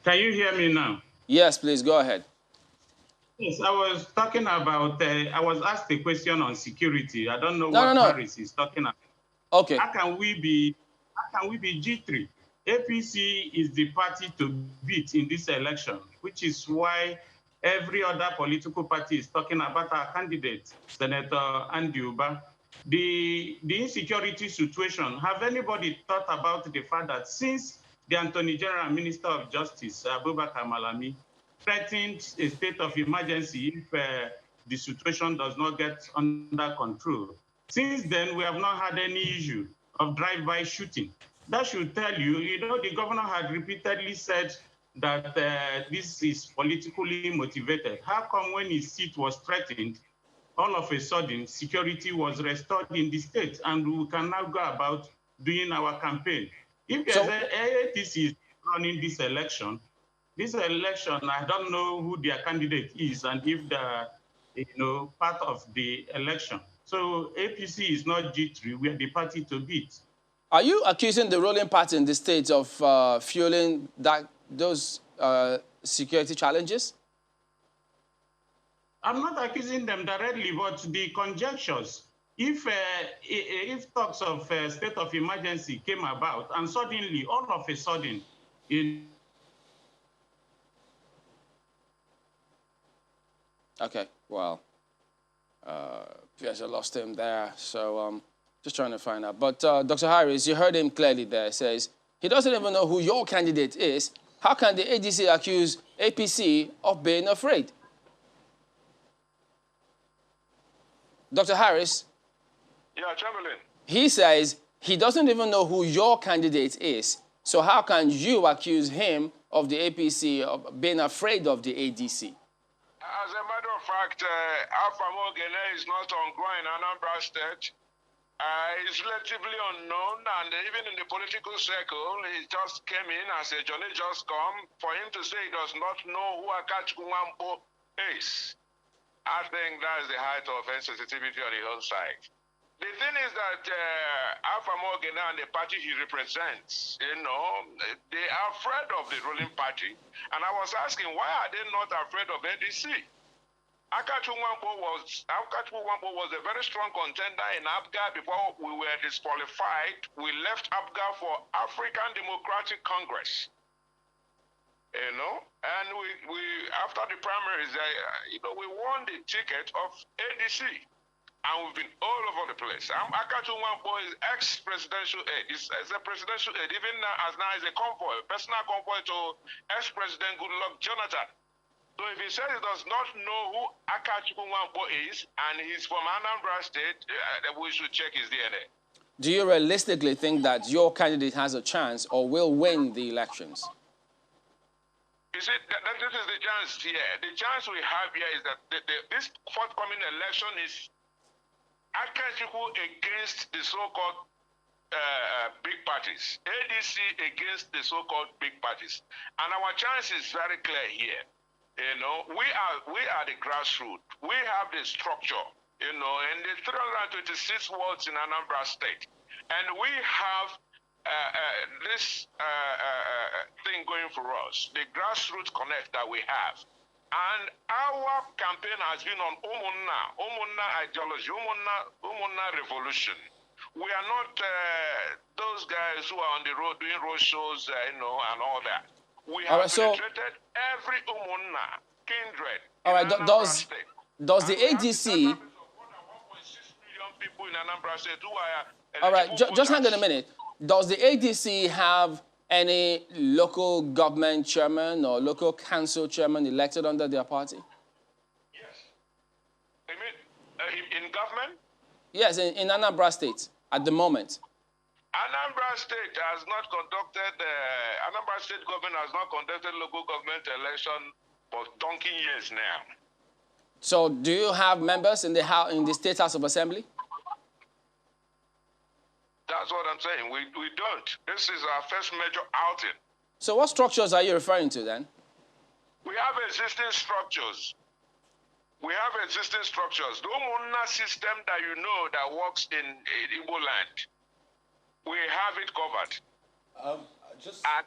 Can you hear me now? Yes, please, go ahead. Yes, I was talking about, I was asked a question on security. I don't know what Harris is talking about. Okay. How can we be G3? APC is the party to beat in this election, which is why every other political party is talking about our candidate, Senator Andy Uba. The insecurity situation, have anybody thought about the fact that since the Attorney General and Minister of Justice, Abubakar Malami, threatened a state of emergency if the situation does not get under control, since then, we have not had any issue of drive-by shooting. That should tell you, you know, the governor had repeatedly said that this is politically motivated. How come when his seat was threatened, all of a sudden, security was restored in the state, and we can now go about doing our campaign? If AATC is running this election, I don't know who their candidate is and if they're, you know, part of the election. So APC is not G3, we are the party to beat. Are you accusing the ruling party in the state of fueling those security challenges? I'm not accusing them directly, but the conjectures, if talks of state of emergency came about and suddenly, all of a sudden, Okay, well, Pierce, I lost him there, so just trying to find out. But Dr. Harris, you heard him clearly there. He says he doesn't even know who your candidate is. How can the ADC accuse APC of being afraid? Dr. Harris? Yeah, Chamberlain. He says he doesn't even know who your candidate is. So how can you accuse him of the APC of being afraid of the ADC? As a matter of fact, Afam Ogene is not on ground in Anambra State. He's relatively unknown, and even in the political circle, he just came in as a Johnny just come. For him to say he does not know who Akachukwuwampo is, I think that is the height of insensitivity on the whole side. The thing is that Afam Ogene and the party he represents, you know, they are afraid of the ruling party. And I was asking, why are they not afraid of ADC? Akachukwuwampo was a very strong contender in ABGA before we were disqualified. We left ABGA for African Democratic Congress. You know, and we after the primaries, you know, we won the ticket of ADC. And we've been all over the place. Akachukwuwampo is ex-presidential aide. He's a presidential aide, even now as a convoy, personal convoy to ex-president Goodluck Jonathan. So if he says he does not know who Akachukwuwampo is, and he's from Anambra State, we should check his DNA. Do you realistically think that your candidate has a chance or will win the elections? You see, this is the chance here. The chance we have here is that this forthcoming election is Akachukwu against the so-called big parties, ADC against the so-called big parties. And our chance is very clear here. You know, we are the grassroots. We have the structure, you know, in the 326 wards in Anambra State. And we have this thing going for us, the grassroots connect that we have. And our campaign has been on Umunna ideology, Umunna revolution. We are not those guys who are on the road doing road shows, and all that. We have penetrated every Umunna kindred. All right, does the ADC? People in Anambra State who are all right, just hang on a minute. Does the ADC have any local government chairman or local council chairman elected under their party? Yes. I mean, in government? Yes, in Anambra State at the moment. Anambra State has not conducted, Anambra State government has not conducted local government election for donkey years now. So do you have members in the State House of Assembly? That's what I'm saying. We don't. This is our first major outing. So what structures are you referring to then? We have existing structures. We have existing structures. The Umunna system that you know that works in Igbo land, we have it covered. And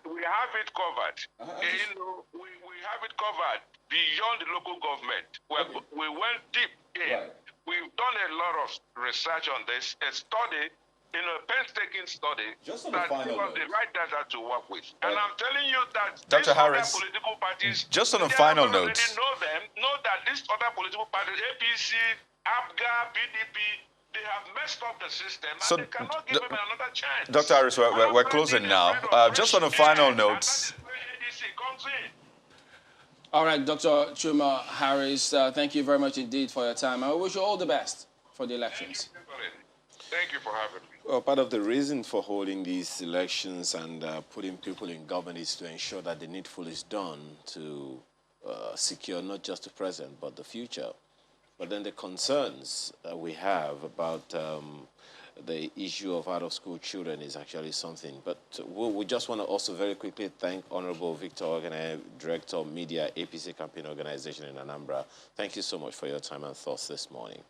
we have it covered. We have it covered beyond the local government. We went deep in. Right. We've done a lot of research on this, a study, a painstaking study just on that the final note, the right data to work with. And I'm telling you that Dr. Harris, political parties, just on a final note, know that these other political parties, APC, APGA, PDP, they have messed up the system, and they cannot give them another chance. Dr. Harris, we're closing now. Just on a final note. All right, Dr. Chuma Harris, thank you very much indeed for your time. I wish you all the best for the elections. Thank you for having me. Well, part of the reason for holding these elections and putting people in government is to ensure that the needful is done to secure not just the present, but the future. But then the concerns that we have about the issue of out-of-school children is actually something. But we just want to also very quickly thank Honorable Victor Ogene, Director of Media, APC Campaign Organization in Anambra. Thank you so much for your time and thoughts this morning.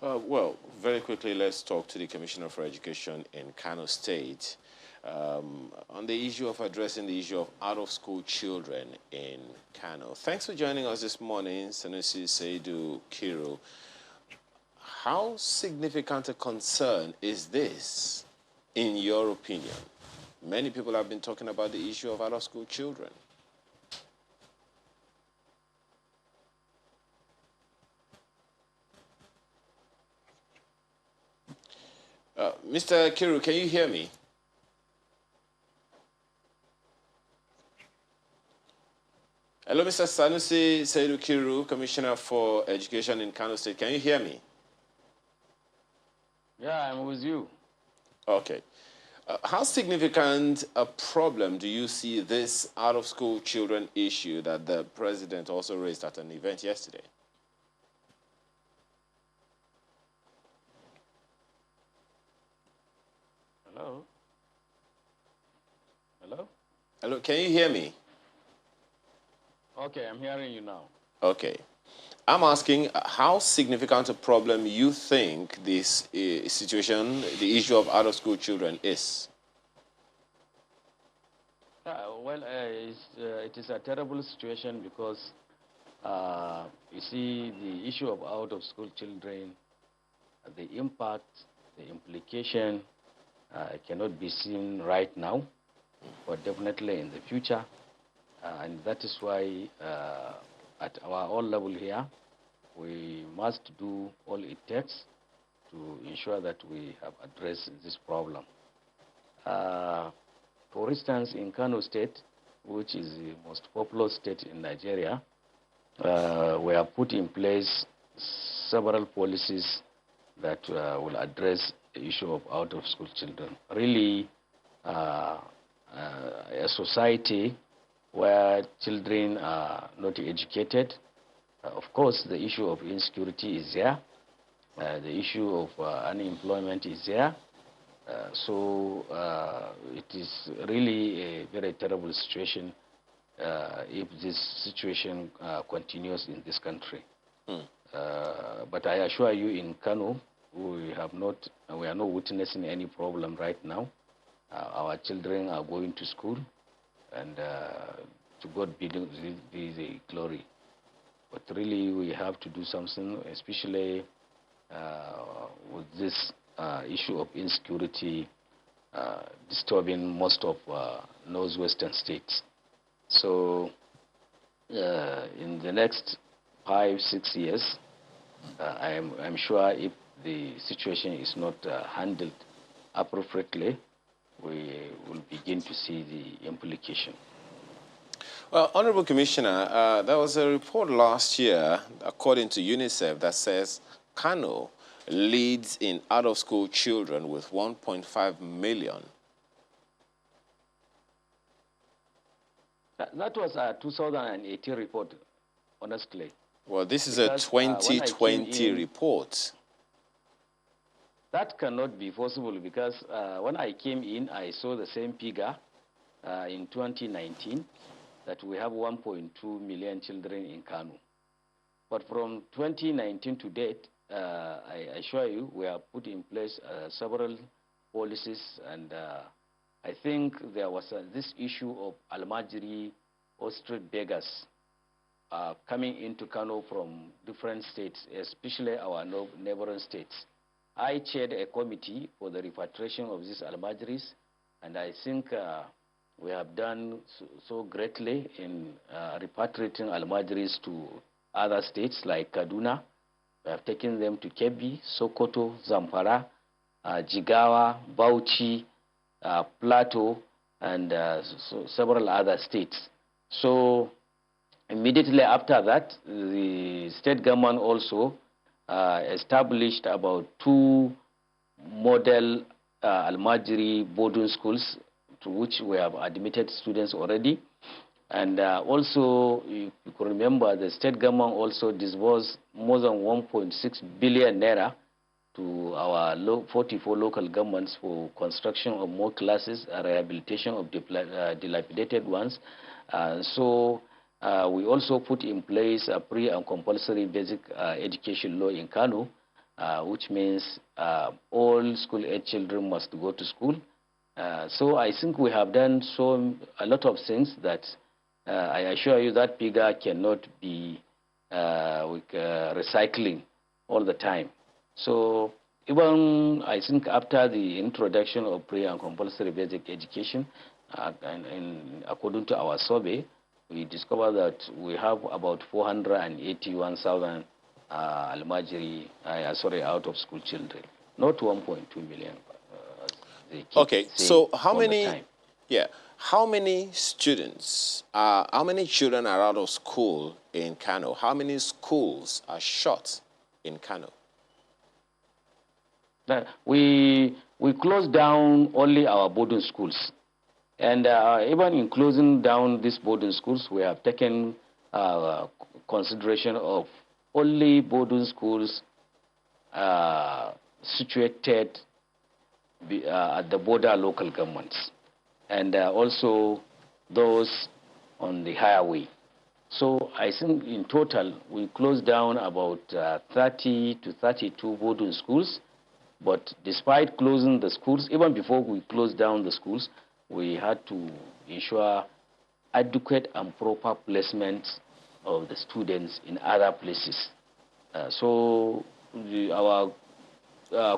Well, very quickly, let's talk to the Commissioner for Education in Kano State on the issue of addressing the issue of out-of-school children in Kano. Thanks for joining us this morning, Sanusi Seidu Kiru. How significant a concern is this, in your opinion? Many people have been talking about the issue of out-of-school children. Mr. Kiru, can you hear me? Hello, Mr. Sanusi Seidu Kiru, Commissioner for Education in Kano State. Can you hear me? Yeah, I'm with you. Okay. How significant a problem do you see this out-of-school children issue that the president also raised at an event yesterday? Hello? Hello? Hello, can you hear me? Okay, I'm hearing you now. Okay. I'm asking how significant a problem you think this situation, the issue of out-of-school children is. It is a terrible situation because, you see, the issue of out-of-school children, the impact, the implication cannot be seen right now, but definitely in the future. And that is why at our own level here, we must do all it takes to ensure that we have addressed this problem. For instance, in Kano State, which is the most populous state in Nigeria, we have put in place several policies that will address the issue of out-of-school children. Really, a society where children are not educated. Of course, the issue of insecurity is there. The issue of unemployment is there. So it is really a very terrible situation if this situation continues in this country. But I assure you, in Kano, we are not witnessing any problem right now. Our children are going to school, and to God be the glory. But really, we have to do something, especially with this issue of insecurity disturbing most of northwestern states. So in the next 5-6 years, I'm sure if the situation is not handled appropriately, we will begin to see the implication. Well, Honorable Commissioner, there was a report last year, according to UNICEF, that says Kano leads in out-of-school children with 1.5 million. That was a 2018 report, honestly. Well, this is a 2020 report. That cannot be possible because when I came in, I saw the same figure in 2019 that we have 1.2 million children in Kano. But from 2019 to date, I assure you, we have put in place several policies, and I think there was this issue of Almajiri or street beggars coming into Kano from different states, especially our neighboring states. I chaired a committee for the repatriation of these Almajiris, and I think we have done so greatly in repatriating Almajiris to other states like Kaduna. We have taken them to Kebbi, Sokoto, Zamfara, Jigawa, Bauchi, Plateau, and several other states. So immediately after that, the state government also established about 2 model Almajiri boarding schools to which we have admitted students already. And also, you can remember, the state government also disbursed more than 1.6 billion naira to our 44 local governments for construction of more classes, rehabilitation of dilapidated ones. So we also put in place a pre and compulsory basic education law in Kano, which means all school-age children must go to school. So I think we have done a lot of things that I assure you that figure cannot be recycling all the time. So even I think after the introduction of pre and compulsory basic education, and according to our survey, we discovered that we have about 481,000 Almajiri, out of school children, not 1.2 million. Okay, so how many? Yeah, how many students? How many children are out of school in Kano? How many schools are shut in Kano? We closed down only our boarding schools, and even in closing down these boarding schools, we have taken consideration of only boarding schools situated at the border local governments, and also those on the highway. So I think in total we closed down about 30 to 32 boarding schools. But despite closing the schools, even before we closed down the schools, we had to ensure adequate and proper placement of the students in other places. So our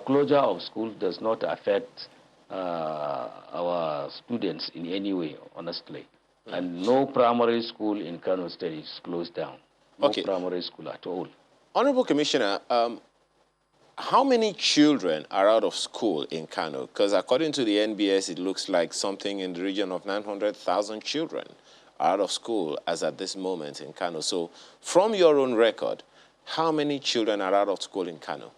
closure of schools does not affect our students in any way, honestly. And no primary school in Kano State is closed down. No primary school at all. Honorable Commissioner, how many children are out of school in Kano? Because according to the NBS, it looks like something in the region of 900,000 children are out of school as at this moment in Kano. So from your own record, how many children are out of school in Kano?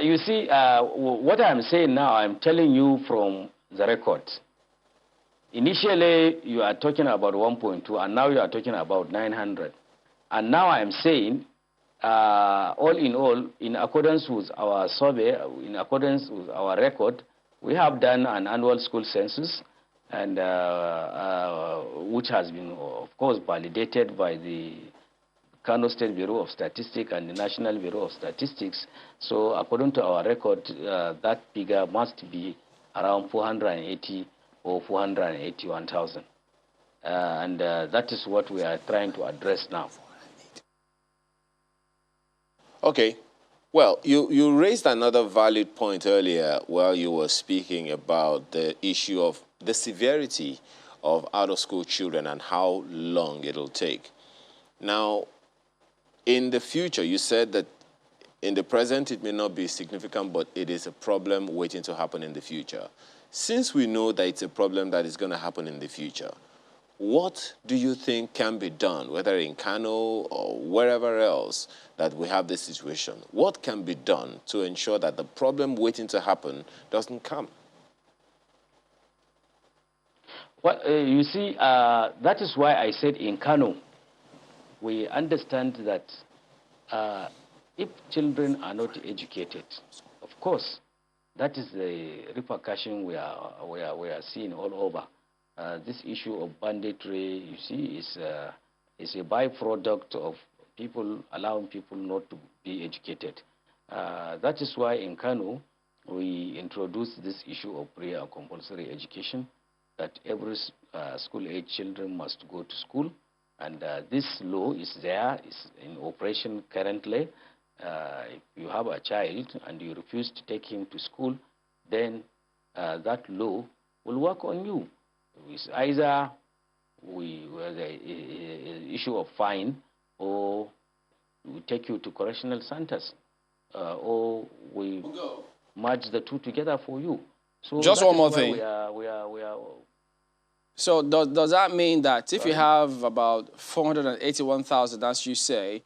You see, what I'm saying now, I'm telling you from the record. Initially, you are talking about 1.2, and now you are talking about 900. And now I'm saying, all in all, in accordance with our survey, in accordance with our record, we have done an annual school census, and which has been, of course, validated by the Kano State Bureau of Statistics and the National Bureau of Statistics. So according to our record, that figure must be around 480 or 481,000. and that is what we are trying to address now. Okay. Well, you raised another valid point earlier while you were speaking about the issue of the severity of out-of-school children and how long it'll take. Now, in the future, you said that in the present it may not be significant, but it is a problem waiting to happen in the future. Since we know that it's a problem that is going to happen in the future, what do you think can be done, whether in Kano or wherever else that we have this situation? What can be done to ensure that the problem waiting to happen doesn't come? Well, you see, that is why I said in Kano, we understand that if children are not educated, of course, that is the repercussion we are seeing all over. This issue of banditry, you see, is a byproduct of people allowing people not to be educated. That is why in Kano, we introduced this issue of pre and compulsory education, that every school-age children must go to school. And this law is there, is in operation currently. If you have a child and you refuse to take him to school, then that law will work on you. It's either the issue of fine, or we take you to correctional centers, or we merge the two together for you. So just one more thing. We are So does that mean that if you have about 481,000, as you say,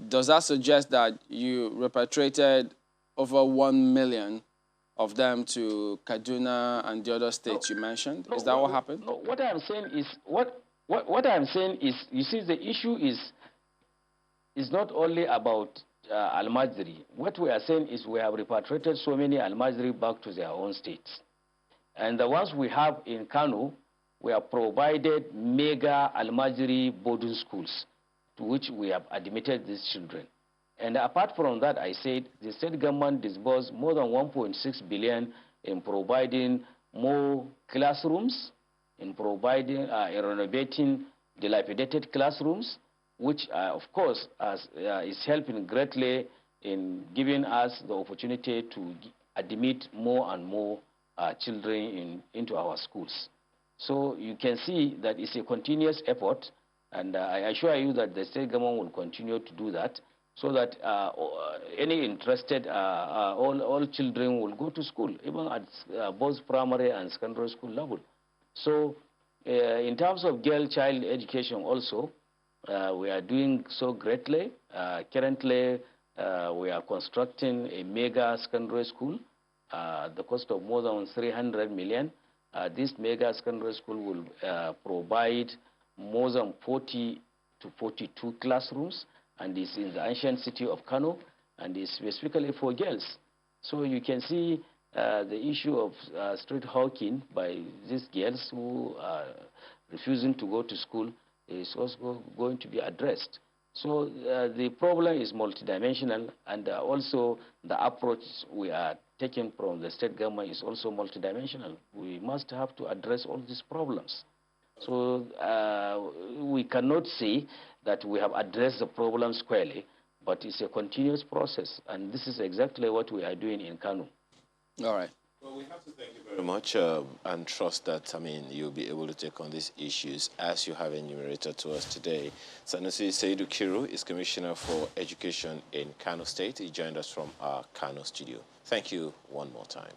does that suggest that you repatriated over 1 million of them to Kaduna and the other states you mentioned? Is that what happened? No, what I'm saying is what I'm saying is, you see, the issue is not only about Al-Majri. What we are saying is we have repatriated so many Al-Majri back to their own states. And the ones we have in Kano, we have provided mega Al-Majri boarding schools to which we have admitted these children. And apart from that, I said the state government disbursed more than 1.6 billion in providing more classrooms, in providing, in renovating dilapidated classrooms, which of course is helping greatly in giving us the opportunity to admit more and more children into our schools. So you can see that it's a continuous effort, and I assure you that the state government will continue to do that, so that any interested, all children will go to school, even at both primary and secondary school level. So in terms of girl child education also, we are doing so greatly. Currently, we are constructing a mega secondary school, the cost of more than 300 million. This mega secondary school will provide more than 40 to 42 classrooms, and is in the ancient city of Kano, and is specifically for girls. So you can see the issue of street hawking by these girls who are refusing to go to school is also going to be addressed. So the problem is multidimensional, and also the approach we are taking from the state government is also multidimensional. We must have to address all these problems. So we cannot say that we have addressed the problem squarely, but it's a continuous process, and this is exactly what we are doing in Kano. All right. Well, we have to thank you very much and trust that, you'll be able to take on these issues as you have enumerated to us today. Sanusi Seidu Kiru is Commissioner for Education in Kano State. He joined us from our Kano studio. Thank you one more time.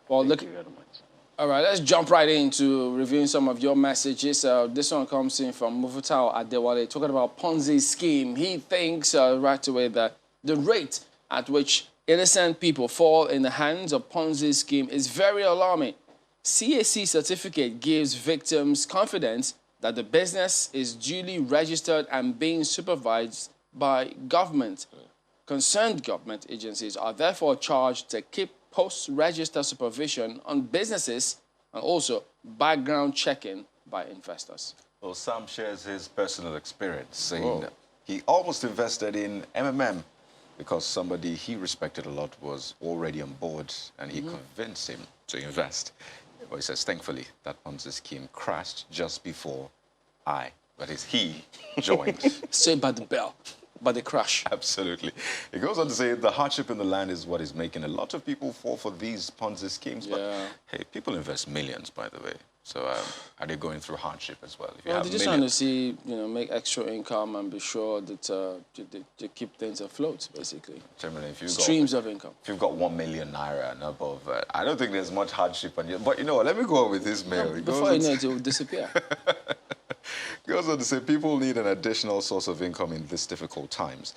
Well, Thank you very much. All right, let's jump right into reviewing some of your messages. This one comes in from Mufutao Adewale, talking about Ponzi scheme. He thinks right away that the rate at which innocent people fall in the hands of Ponzi scheme is very alarming. CAC certificate gives victims confidence that the business is duly registered and being supervised by government. Concerned government agencies are therefore charged to keep post-register supervision on businesses and also background checking by investors. Well, Sam shares his personal experience, saying that he almost invested in MMM because somebody he respected a lot was already on board, and he convinced him to invest. Well, he says, thankfully, that Ponzi scheme crashed just before he joined. Saved by the bell, by the crash. Absolutely. He goes on to say the hardship in the land is what is making a lot of people fall for these Ponzi schemes. But, hey, people invest millions, by the way. So are they going through hardship as well? Well, they're just trying to see, make extra income and be sure that they keep things afloat, basically. Generally, if Streams of income. If you've got 1 million naira and above, I don't think there's much hardship on you. But, let me go on with this mail. Before you know it, it will disappear. Goes on to say people need an additional source of income in these difficult times.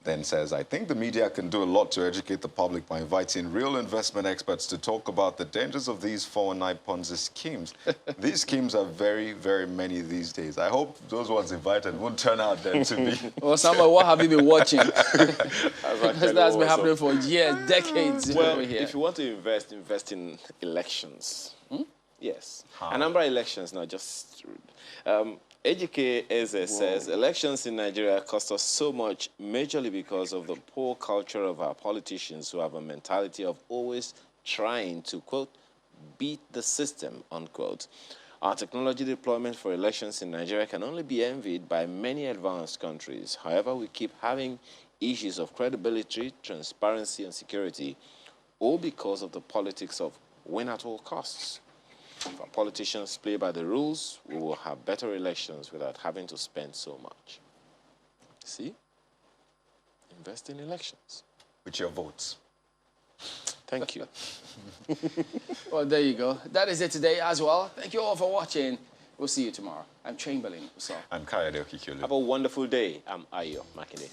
Then says, I think the media can do a lot to educate the public by inviting real investment experts to talk about the dangers of these 419 Ponzi schemes. These schemes are very, very many these days. I hope those ones invited won't turn out then to be... Well, Samuel, what have you been watching? Because that's been happening for years, decades over here. If you want to invest in elections. Yes. How? Anambra elections, not just... Ejike Eze says, elections in Nigeria cost us so much, majorly because of the poor culture of our politicians who have a mentality of always trying to, quote, beat the system, unquote. Our technology deployment for elections in Nigeria can only be envied by many advanced countries. However, we keep having issues of credibility, transparency, and security, all because of the politics of win at all costs. If our politicians play by the rules, we will have better elections without having to spend so much. See? Invest in elections. With your votes. Thank you. Well, there you go. That is it today as well. Thank you all for watching. We'll see you tomorrow. I'm Chamberlain. I'm Kayode Okikiolu. Have a wonderful day. I'm Ayo Makinde.